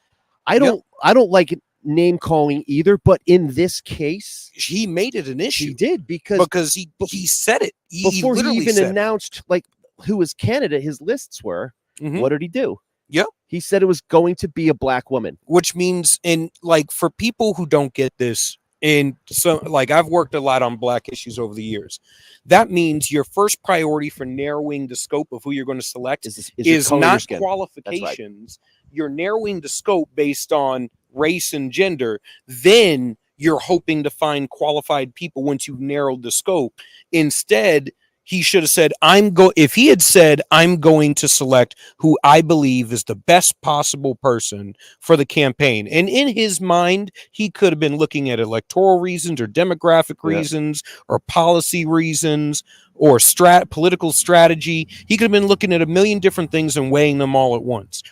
I don't like name calling either, but in this case he made it an issue. He did because he said it before he even announced like who his candidate, his lists were. Mm-hmm. What did he do? Yep. He said it was going to be a black woman. Which means, and like for people who don't get this, and so like I've worked a lot on black issues over the years, that means your first priority for narrowing the scope of who you're going to select is not qualifications. Right. You're narrowing the scope based on race and gender. Then you're hoping to find qualified people once you've narrowed the scope. Instead, he should have said, if he had said, I'm going to select who I believe is the best possible person for the campaign. And in his mind, he could have been looking at electoral reasons or demographic reasons or policy reasons or political strategy. He could have been looking at a million different things and weighing them all at once.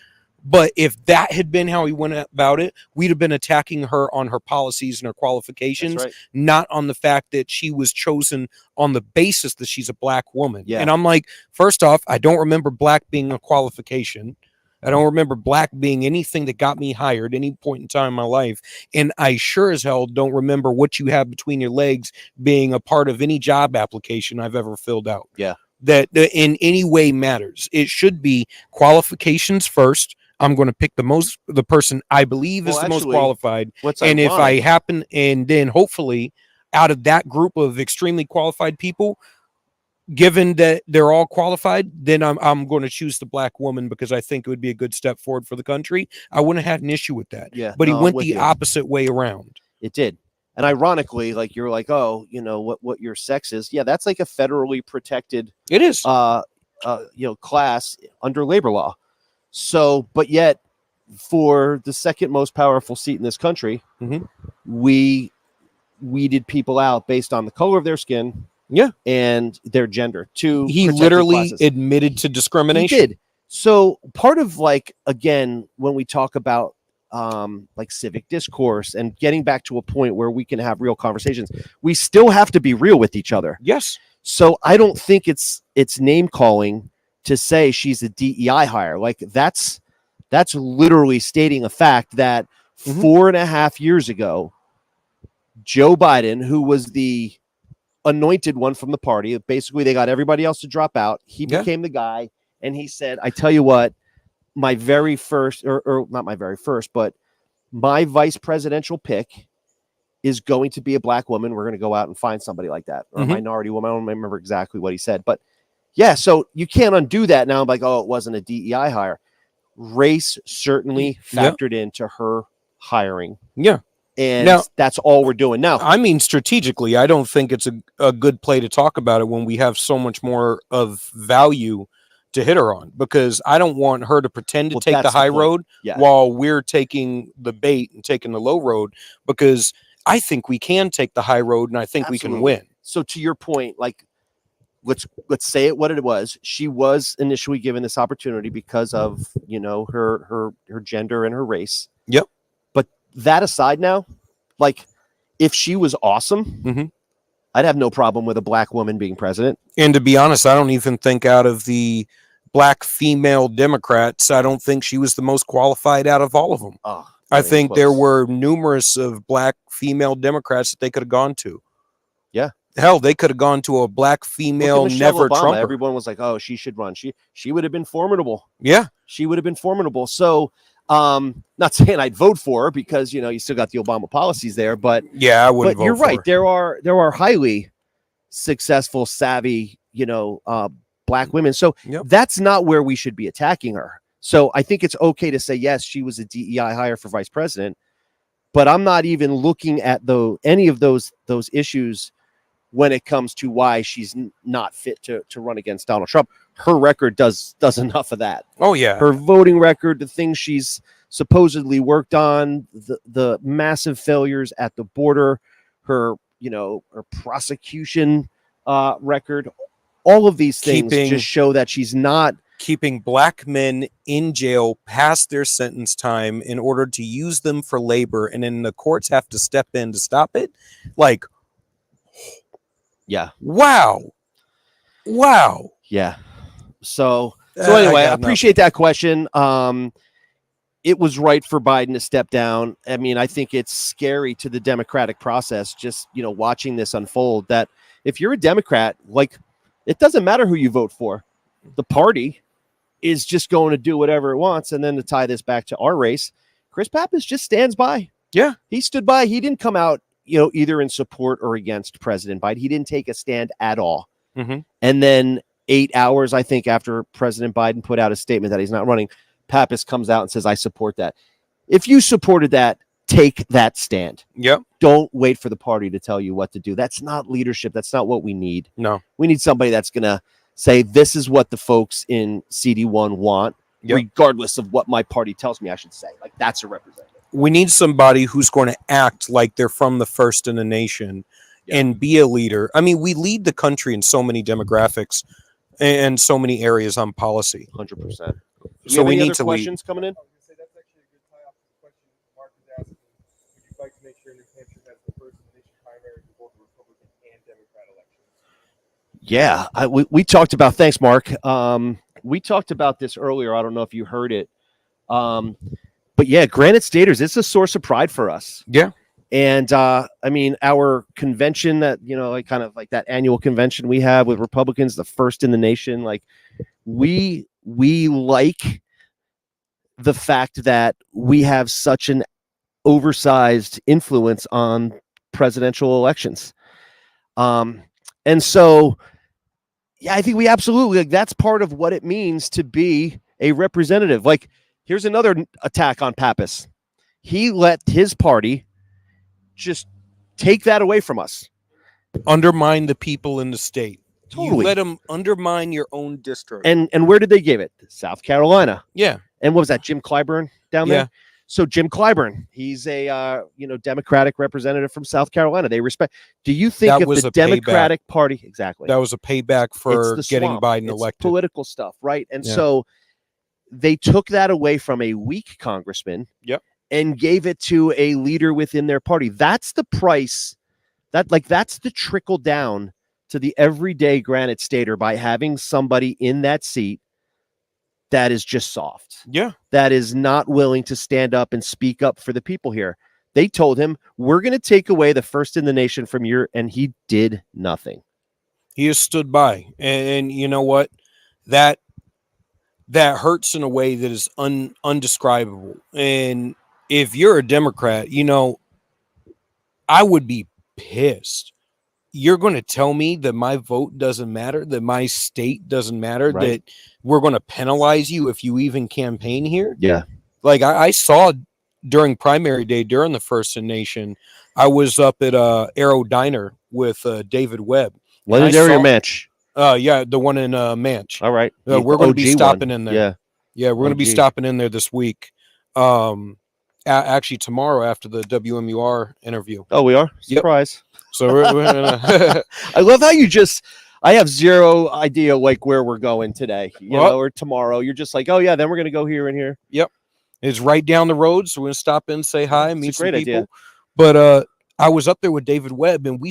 But if that had been how he went about it, we'd have been attacking her on her policies and her qualifications, not on the fact that she was chosen on the basis that she's a black woman. Yeah. And I'm like, first off, I don't remember black being a qualification. I don't remember black being anything that got me hired any point in time in my life. And I sure as hell don't remember what you have between your legs being a part of any job application I've ever filled out. Yeah. That in any way matters. It should be qualifications first. I'm going to pick the person I believe is the most qualified. And if I happen, and then hopefully out of that group of extremely qualified people, given that they're all qualified, then I'm going to choose the black woman because I think it would be a good step forward for the country. I wouldn't have had an issue with that. Yeah, but he went the opposite way around. It did. And ironically, like you're like, oh, you know what your sex is. Yeah, that's like a federally protected. It is. Class under labor law. So, but yet, for the second most powerful seat in this country, we weeded people out based on the color of their skin, and their gender. He literally admitted to discrimination. He did. So, part of again, when we talk about civic discourse and getting back to a point where we can have real conversations, we still have to be real with each other. Yes. So, I don't think it's name calling to say she's a DEI hire. Like that's literally stating a fact that 4.5 years ago, Joe Biden, who was the anointed one from the party, basically they got everybody else to drop out. He became the guy, and he said, I tell you what, my very first, or not my very first, but my vice presidential pick is going to be a black woman. We're going to go out and find somebody like that, or a minority woman. I don't remember exactly what he said, but yeah, so you can't undo that now. I'm like, oh, it wasn't a DEI hire. Race certainly factored into her hiring. Yeah. And now, that's all we're doing now. I mean, strategically, I don't think it's a good play to talk about it when we have so much more of value to hit her on, because I don't want her to pretend to take the high road while we're taking the bait and taking the low road, because I think we can take the high road and I think we can win. So to your point, let's say it what it was. She was initially given this opportunity because of, her gender and her race. Yep. But that aside now, if she was awesome, I'd have no problem with a black woman being president. And to be honest, I don't even think out of the black female Democrats, I don't think she was the most qualified out of all of them. I think there were numerous of black female Democrats that they could have gone to. Yeah. Hell, they could have gone to a black female never Trump. Everyone was like, "Oh, she should run. She would have been formidable." Yeah, she would have been formidable. So, not saying I'd vote for her because you still got the Obama policies there, but yeah, I wouldn't. But you're right. There are highly successful, savvy, black women. So that's not where we should be attacking her. So I think it's okay to say yes, she was a DEI hire for vice president, but I'm not even looking at any of those issues when it comes to why she's not fit to run against Donald Trump. Her record does enough of that. Oh, yeah. Her voting record, the things she's supposedly worked on, the massive failures at the border, her prosecution record, all of these things just show that she's not keeping black men in jail past their sentence time in order to use them for labor, and then the courts have to step in to stop it. Yeah. Wow. Yeah. So anyway, I appreciate that question. It was right for Biden to step down. I mean, I think it's scary to the democratic process, just, watching this unfold, that if you're a Democrat, it doesn't matter who you vote for. The party is just going to do whatever it wants. And then to tie this back to our race, Chris Pappas just stands by. Yeah. He stood by. He didn't come out, either in support or against President Biden. He didn't take a stand at all. Mm-hmm. And then 8 hours, I think, after President Biden put out a statement that he's not running, Pappas comes out and says, I support that. If you supported that, take that stand. Yep. Don't wait for the party to tell you what to do. That's not leadership. That's not what we need. No. We need somebody that's going to say, this is what the folks in CD1 want, regardless of what my party tells me I should say. Like, that's a representative. We need somebody who's going to act like they're from the first in the nation and be a leader. I mean, we lead the country in so many demographics and so many areas on policy. 100%. So we need to questions coming in. That's actually a good tie-off to the question Mark is asking. Would you like to make sure New Hampshire has the first in the nation primary for both the Republican and Democrat elections? Yeah, we talked about. Thanks, Mark. We talked about this earlier. I don't know if you heard it. But yeah, Granite Staters, it's a source of pride for us. Yeah. And I mean, our convention that, like kind of like that annual convention we have with Republicans, the first in the nation, like we like the fact that we have such an oversized influence on presidential elections. And so, yeah, I think we absolutely, like, that's part of what it means to be a representative. Like, here's another attack on Pappas. He let his party just take that away from us. Undermine the people in the state. Totally. You let them undermine your own district. And where did they give it? South Carolina. Yeah. And what was that? Jim Clyburn down there? Yeah. So Jim Clyburn, he's a Democratic representative from South Carolina. They respect. Do you think That if was the a Democratic Party, exactly, That was a payback for it's the getting swamp. Biden It's elected. political stuff, right? And Yeah. so they took that away from a weak congressman, and gave it to a leader within their party. That's the price. That's the trickle down to the everyday Granite Stater by having somebody in that seat that is just soft. Yeah. That is not willing to stand up and speak up for the people here. They told him, we're going to take away the first in the nation from and he did nothing. He has stood by. And you know what? That hurts in a way that is undescribable. And if you're a Democrat, I would be pissed. You're going to tell me that my vote doesn't matter, that my state doesn't matter, right, that we're going to penalize you if you even campaign here? Yeah. Like I saw during primary day, during the First in Nation, I was up at Arrow Diner with David Webb. Legendary or Manch? Yeah, the one in Manch. All right. We're going to be stopping in there. Yeah. Yeah, we're going to be stopping in there this week. Actually, tomorrow after the WMUR interview. Oh, we are? Surprise. Yep. So we're gonna I love how I have zero idea like where we're going today, or tomorrow. You're just like, oh yeah, then we're gonna go here and here. Yep, it's right down the road, so we're gonna stop in, say hi, meet some people. Idea. But I was up there with David Webb, and we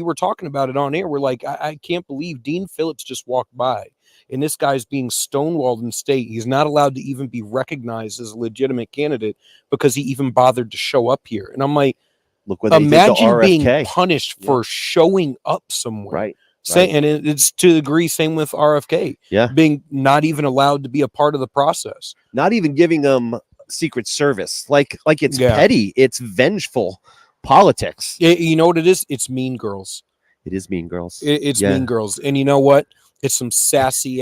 were talking about it on air. We're like, I can't believe Dean Phillips just walked by, and this guy's being stonewalled in state. He's not allowed to even be recognized as a legitimate candidate because he even bothered to show up here. And I'm like, look what they imagine did to RFK. being punished for showing up somewhere. Right. And it's to the degree same with RFK. Yeah. Being not even allowed to be a part of the process. Not even giving them Secret Service. Like it's petty. It's vengeful politics. You know what it is? It's Mean Girls. It is Mean Girls. It's Mean Girls. And you know what? It's some sassy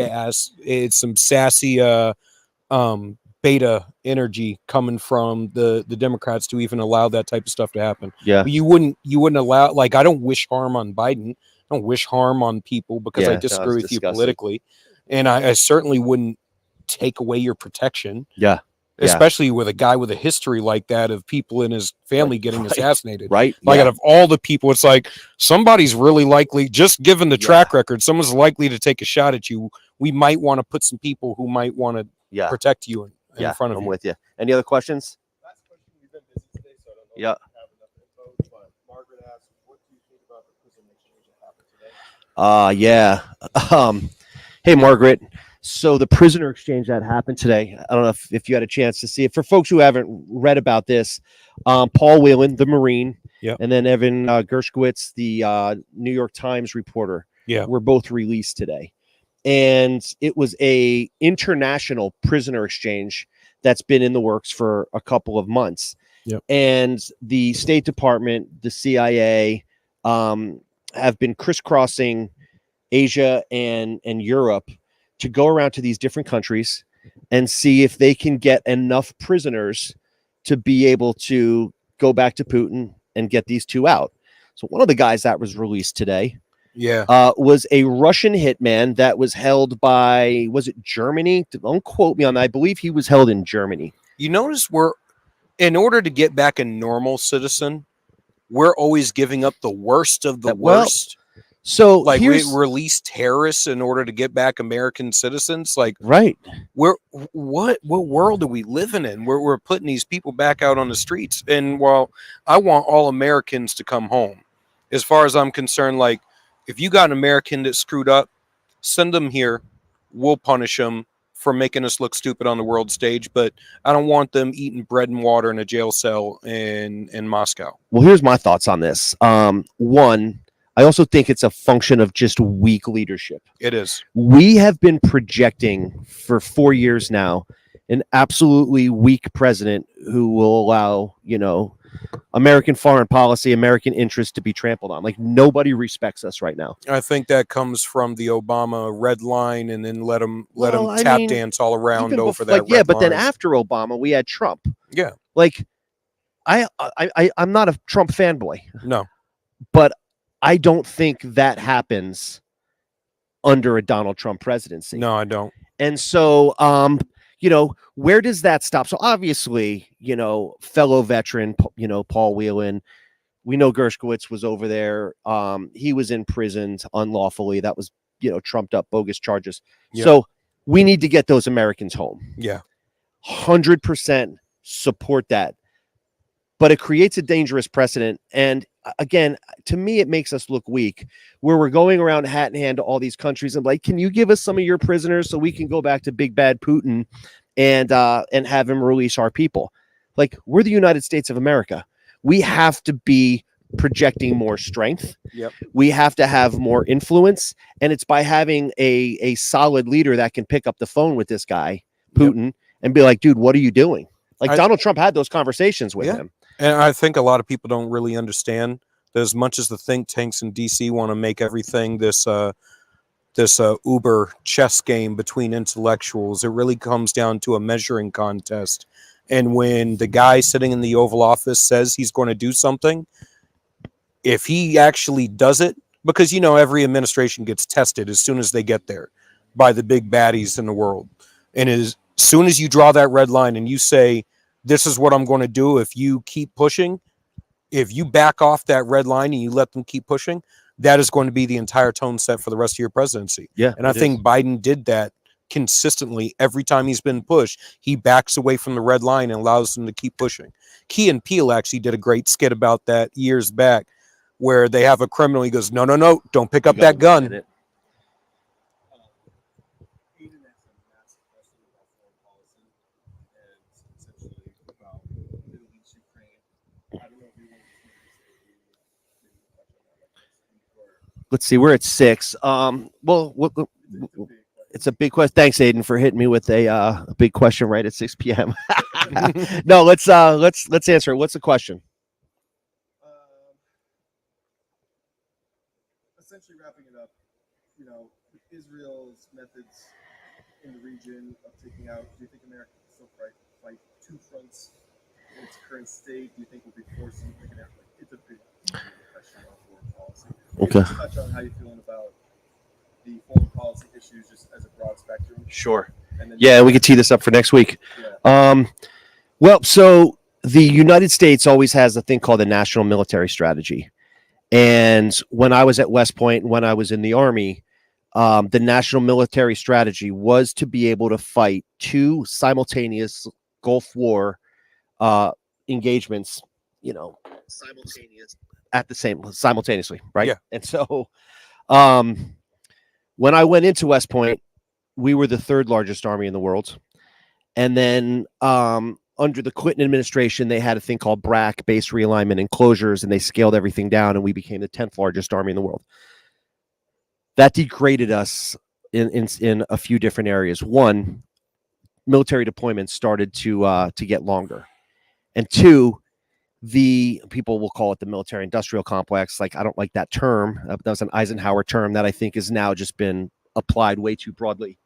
beta energy coming from the Democrats to even allow that type of stuff to happen. Yeah. You wouldn't allow, like, I don't wish harm on Biden. I don't wish harm on people because I disagree with you politically. And I certainly wouldn't take away your protection. Yeah. Especially with a guy with a history like that of people in his family getting assassinated. Right. Like out of all the people, it's like somebody's really likely, just given the track record, someone's likely to take a shot at you. We might want to put some people who might want to protect you in front of you. I'm with you. Any other questions? Last question. We've been busy today, so I don't know if you have enough info, but Margaret asked, what do you think about the prison exchange that happened today? Hey, Margaret. So the prisoner exchange that happened today, I don't know if you had a chance to see it. For folks who haven't read about this, Paul Whelan, the Marine, and then Evan Gershkowitz, the New York Times reporter, were both released today. and it was a international prisoner exchange that's been in the works for a couple of months. Yep. And the State Department, the CIA, have been crisscrossing Asia and Europe to go around to these different countries and see if they can get enough prisoners to be able to go back to Putin and get these two out. So one of the guys that was released today was a Russian hitman that was held by, was it Germany? Don't quote me on that. I believe he was held in Germany. You notice in order to get back a normal citizen, we're always giving up the worst of the worst. So like we release terrorists in order to get back American citizens. Like, right. What world are we living in? We're putting these people back out on the streets. And while I want all Americans to come home, as far as I'm concerned, like if you got an American that screwed up, send them here. We'll punish them for making us look stupid on the world stage. But I don't want them eating bread and water in a jail cell in Moscow. Well, here's my thoughts on this. One, I also think it's a function of just weak leadership. It is. We have been projecting for 4 years now an absolutely weak president who will allow, American foreign policy, American interests to be trampled on. Like nobody respects us right now. I think that comes from the Obama red line, and then let him tap dance all around over that. But then after Obama, we had Trump. Yeah. Like I'm not a Trump fanboy. No. But I don't think that happens under a Donald Trump presidency. No, I don't. And so, where does that stop? So obviously, fellow veteran, Paul Whelan, we know Gershkowitz was over there. He was in prison unlawfully. That was, trumped up bogus charges. Yeah. So we need to get those Americans home. Yeah. 100% support that. But it creates a dangerous precedent. And again, to me, it makes us look weak, where we're going around hat in hand to all these countries and like, can you give us some of your prisoners so we can go back to big bad Putin and have him release our people? Like, we're the United States of America. We have to be projecting more strength. Yep. We have to have more influence. And it's by having a solid leader that can pick up the phone with this guy, Putin, and be like, dude, what are you doing? Like Donald Trump had those conversations with him. And I think a lot of people don't really understand that as much as the think tanks in DC want to make everything this uber chess game between intellectuals, it really comes down to a measuring contest. And when the guy sitting in the Oval Office says he's going to do something, if he actually does it, because, every administration gets tested as soon as they get there by the big baddies in the world. And as soon as you draw that red line and you say, this is what I'm going to do if you keep pushing, if you back off that red line and you let them keep pushing, that is going to be the entire tone set for the rest of your presidency. Yeah, and I think Biden did that consistently. Every time he's been pushed, he backs away from the red line and allows them to keep pushing. Key and Peele actually did a great skit about that years back, where they have a criminal. He goes, no, don't pick up that gun. Let's see, we're at 6. It's a big question. Thanks, Aiden, for hitting me with a big question right at 6 p.m. No, let's answer it. What's the question? Essentially wrapping it up, Israel's methods in the region of taking out. Do you think America can still fight two fronts in its current state? Do you think we'll be forced to take it out? It's a big question on foreign policy. Okay. Just touch on how you're feeling about the foreign policy issues just as a broad spectrum. Sure. We could tee this up for next week. Yeah. So the United States always has a thing called the National Military Strategy. And when I was at West Point, when I was in the Army, the National Military Strategy was to be able to fight two simultaneous Gulf War engagements, simultaneously, right? Yeah. And so when I went into West Point, we were the third largest army in the world. And then under the Clinton administration, they had a thing called BRAC, base realignment and closures, and they scaled everything down, and we became the 10th largest army in the world. That degraded us in a few different areas. One, military deployments started to get longer, and two, the people will call it the military industrial complex. Like, I don't like that term. That was an Eisenhower term that I think has now just been applied way too broadly.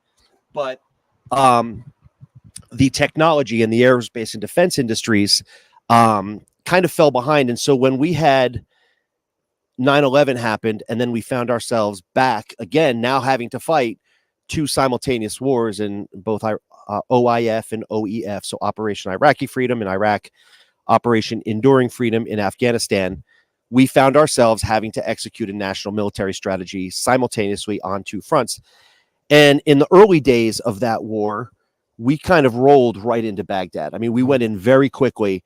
But the technology in the aerospace and defense industries kind of fell behind. And so when we had 9/11 happened, and then we found ourselves back again, now having to fight two simultaneous wars in both OIF and OEF, so Operation Iraqi Freedom in Iraq, Operation Enduring Freedom in Afghanistan, we found ourselves having to execute a national military strategy simultaneously on two fronts. And in the early days of that war, we kind of rolled right into Baghdad. I mean, we went in very quickly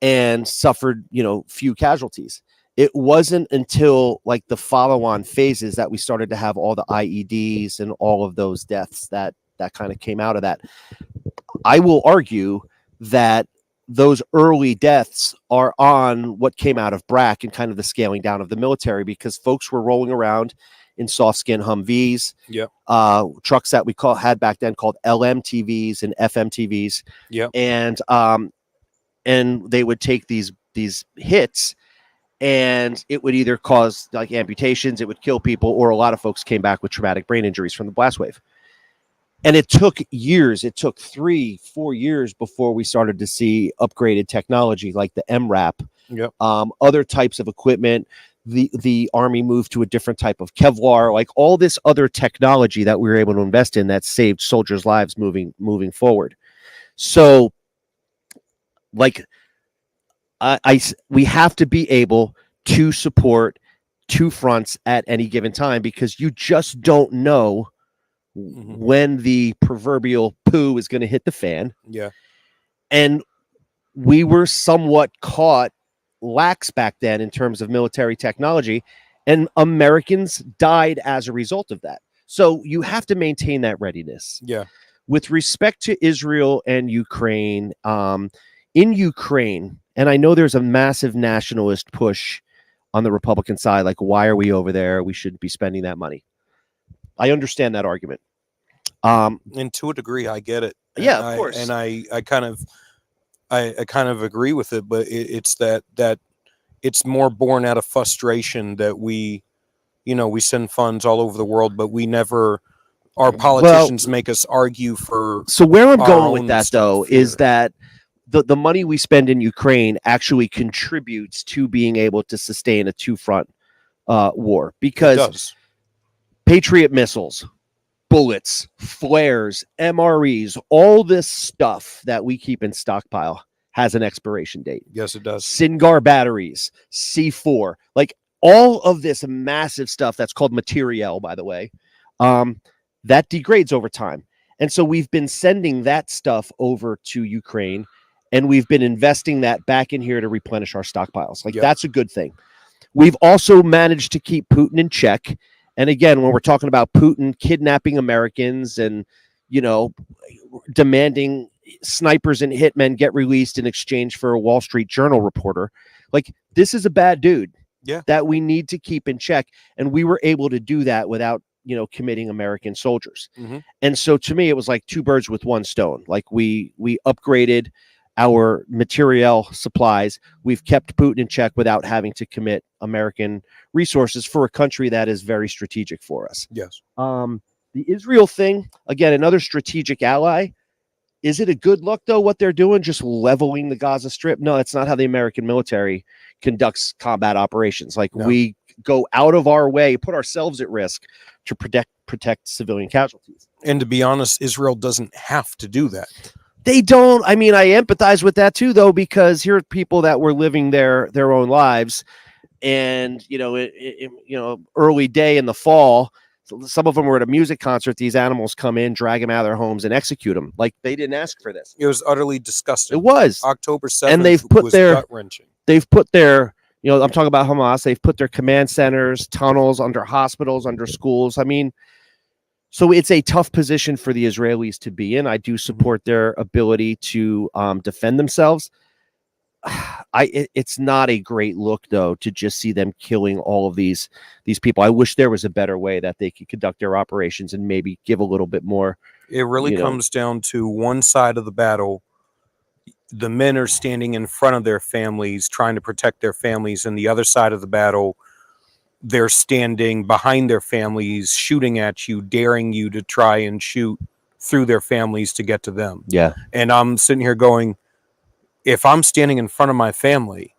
and suffered, few casualties. It wasn't until like the follow-on phases that we started to have all the IEDs and all of those deaths that kind of came out of that. I will argue that those early deaths are on what came out of BRAC and kind of the scaling down of the military, because folks were rolling around in soft skin Humvees, trucks that we had back then called LMTVs and FMTVs. And they would take these hits, and it would either cause like amputations, it would kill people, or a lot of folks came back with traumatic brain injuries from the blast wave. And it took years. It took 3-4 years before we started to see upgraded technology like the MRAP, other types of equipment. The Army moved to a different type of Kevlar, like all this other technology that we were able to invest in that saved soldiers' lives moving forward. So, like, we have to be able to support two fronts at any given time, because you just don't know when the proverbial poo is going to hit the fan. And we were somewhat caught lax back then in terms of military technology, and Americans died as a result of that. So you have to maintain that readiness. With respect to Israel and Ukraine, in Ukraine, and I know there's a massive nationalist push on the Republican side, like, why are we over there? We shouldn't be spending that money. I understand that argument. And to a degree, I get it. Of course. And I kind of agree with it, but it's that it's more born out of frustration that we send funds all over the world, but we never, our politicians make us argue for. So where I'm going with that, though, is that the money we spend in Ukraine actually contributes to being able to sustain a two-front war, because Patriot missiles, bullets, flares, MREs, all this stuff that we keep in stockpile has an expiration date. Yes, it does. Singar batteries, C4, like all of this massive stuff that's called materiel, by the way, that degrades over time. And so we've been sending that stuff over to Ukraine, and we've been investing that back in here to replenish our stockpiles. Like, that's a good thing. We've also managed to keep Putin in check. And again, when we're talking about Putin kidnapping Americans and, demanding snipers and hitmen get released in exchange for a Wall Street Journal reporter, like, this is a bad dude that we need to keep in check. And we were able to do that without, committing American soldiers. And so to me, it was like two birds with one stone. Like, we upgraded our material supplies. We've kept Putin in check without having to commit American resources for a country that is very strategic for us. The Israel thing, again, another strategic ally. Is it a good look, though, what they're doing, just leveling the Gaza Strip? No, it's not how the American military conducts combat operations. Like, we go out of our way, put ourselves at risk to protect civilian casualties. And to be honest, Israel doesn't have to do that. They don't. I mean, I empathize with that too, though, because here are people that were living their own lives, and early day in the fall, some of them were at a music concert. These animals come in, drag them out of their homes, and execute them. Like, they didn't ask for this. It was utterly disgusting. It was October 7th, and they've put gut-wrenching. They've put their, I'm talking about Hamas. They've put their command centers, tunnels, under hospitals, under schools. I mean, so it's a tough position for the Israelis to be in. I do support their ability to defend themselves. it's not a great look though to just see them killing all of these people. I wish there was a better way that they could conduct their operations and maybe give a little bit more. It really comes down to one side of the battle. The men are standing in front of their families, trying to protect their families, and the other side of the battle, they're standing behind their families, shooting at you, daring you to try and shoot through their families to get to them. Yeah. And I'm sitting here going, if I'm standing in front of my family,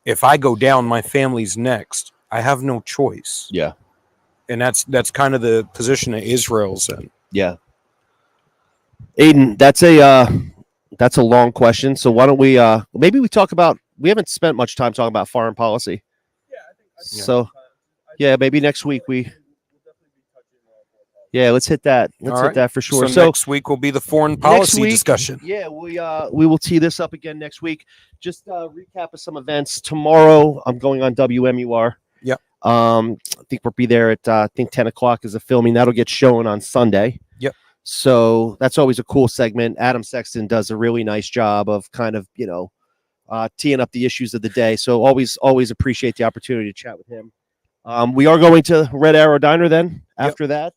if I go down, my family's next. I have no choice. Yeah. And that's kind of the position that Israel's in. Yeah. Aiden, that's a long question. So why don't we maybe we talk about, we haven't spent much time talking about foreign policy. Yeah, I think So yeah, maybe next week let's hit that. Let's All hit right. that for sure. So next week will be the foreign policy discussion. Yeah, we will tee this up again next week. Just recap of some events. Tomorrow I'm going on WMUR. Yep. I think we'll be there at I think 10 o'clock is the filming. That'll get shown on Sunday. Yep. So that's always a cool segment. Adam Sexton does a really nice job of kind of, teeing up the issues of the day. So always appreciate the opportunity to chat with him. We are going to Red Arrow Diner then after that.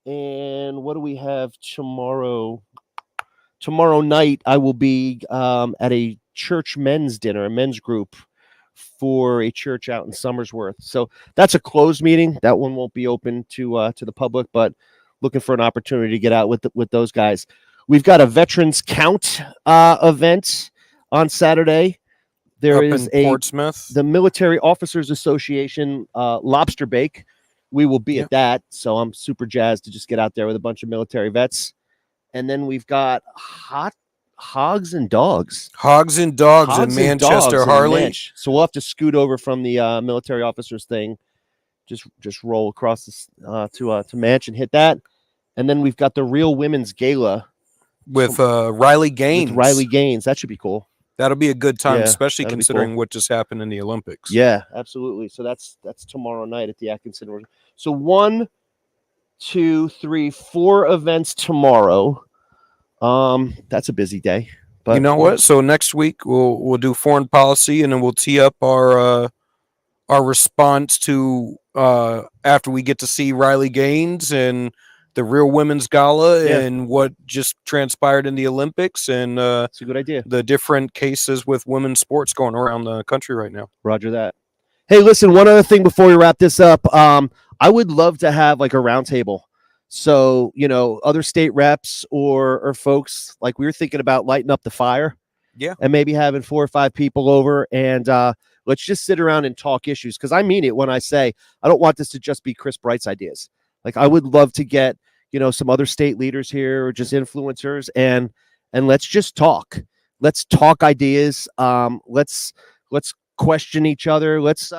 And what do we have tomorrow? Tomorrow night, I will be at a church men's dinner, a men's group for a church out in Somersworth. So that's a closed meeting. That one won't be open to the public, but looking for an opportunity to get out with those guys. We've got a Veterans Count event on Saturday. There Up is in Portsmouth. the Military Officers Association lobster bake. We will be at that, so I'm super jazzed to just get out there with a bunch of military vets. And then we've got Hogs and Dogs. Hogs and Dogs Hogs in and Dogs Manchester, in Harley. Manch. So we'll have to scoot over from the military officers thing, just roll across to Manch and hit that. And then we've got the Real Women's Gala With Riley Gaines. with Riley Gaines. That should be cool. That'll be a good time, Yeah, especially that'll be considering cool. what just happened in the Olympics. Yeah, absolutely. So that's tomorrow night at the Atkinson. So 1, 2, 3, 4 events tomorrow. That's a busy day. But you know what? So next week we'll do foreign policy, and then we'll tee up our response to after we get to see Riley Gaines and the Real Women's Gala and what just transpired in the Olympics and it's a good idea. the different cases with women's sports going around the country right now. Roger that. Hey, listen, one other thing before we wrap this up. I would love to have like a roundtable. So, other state reps or folks, like we were thinking about lighting up the fire. Yeah. And maybe having 4 or 5 people over and let's just sit around and talk issues. Because I mean it when I say I don't want this to just be Chris Bright's ideas. Like I would love to get, some other state leaders here or just influencers and let's just talk. Let's talk ideas. Let's question each other. Let's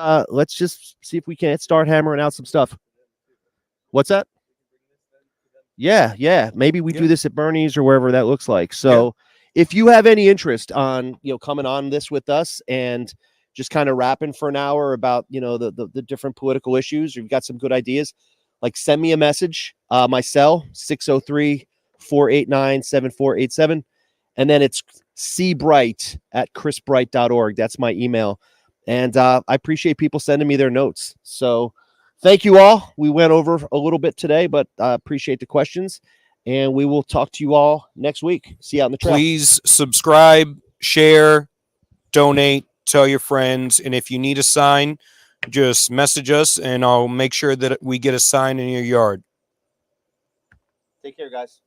just see if we can't start hammering out some stuff. What's that? Yeah. Maybe we do this at Bernie's or wherever that looks like. So if you have any interest on, coming on this with us and just kind of rapping for an hour about, the different political issues, or you've got some good ideas, like send me a message. My cell 603-489-7487. And then it's cbright@chrisbright.org. That's my email. And I appreciate people sending me their notes. So thank you all. We went over a little bit today, but I appreciate the questions. And we will talk to you all next week. See you out in the trail. Please subscribe, share, donate, tell your friends. And if you need a sign, just message us and I'll make sure that we get a sign in your yard. Take care, guys.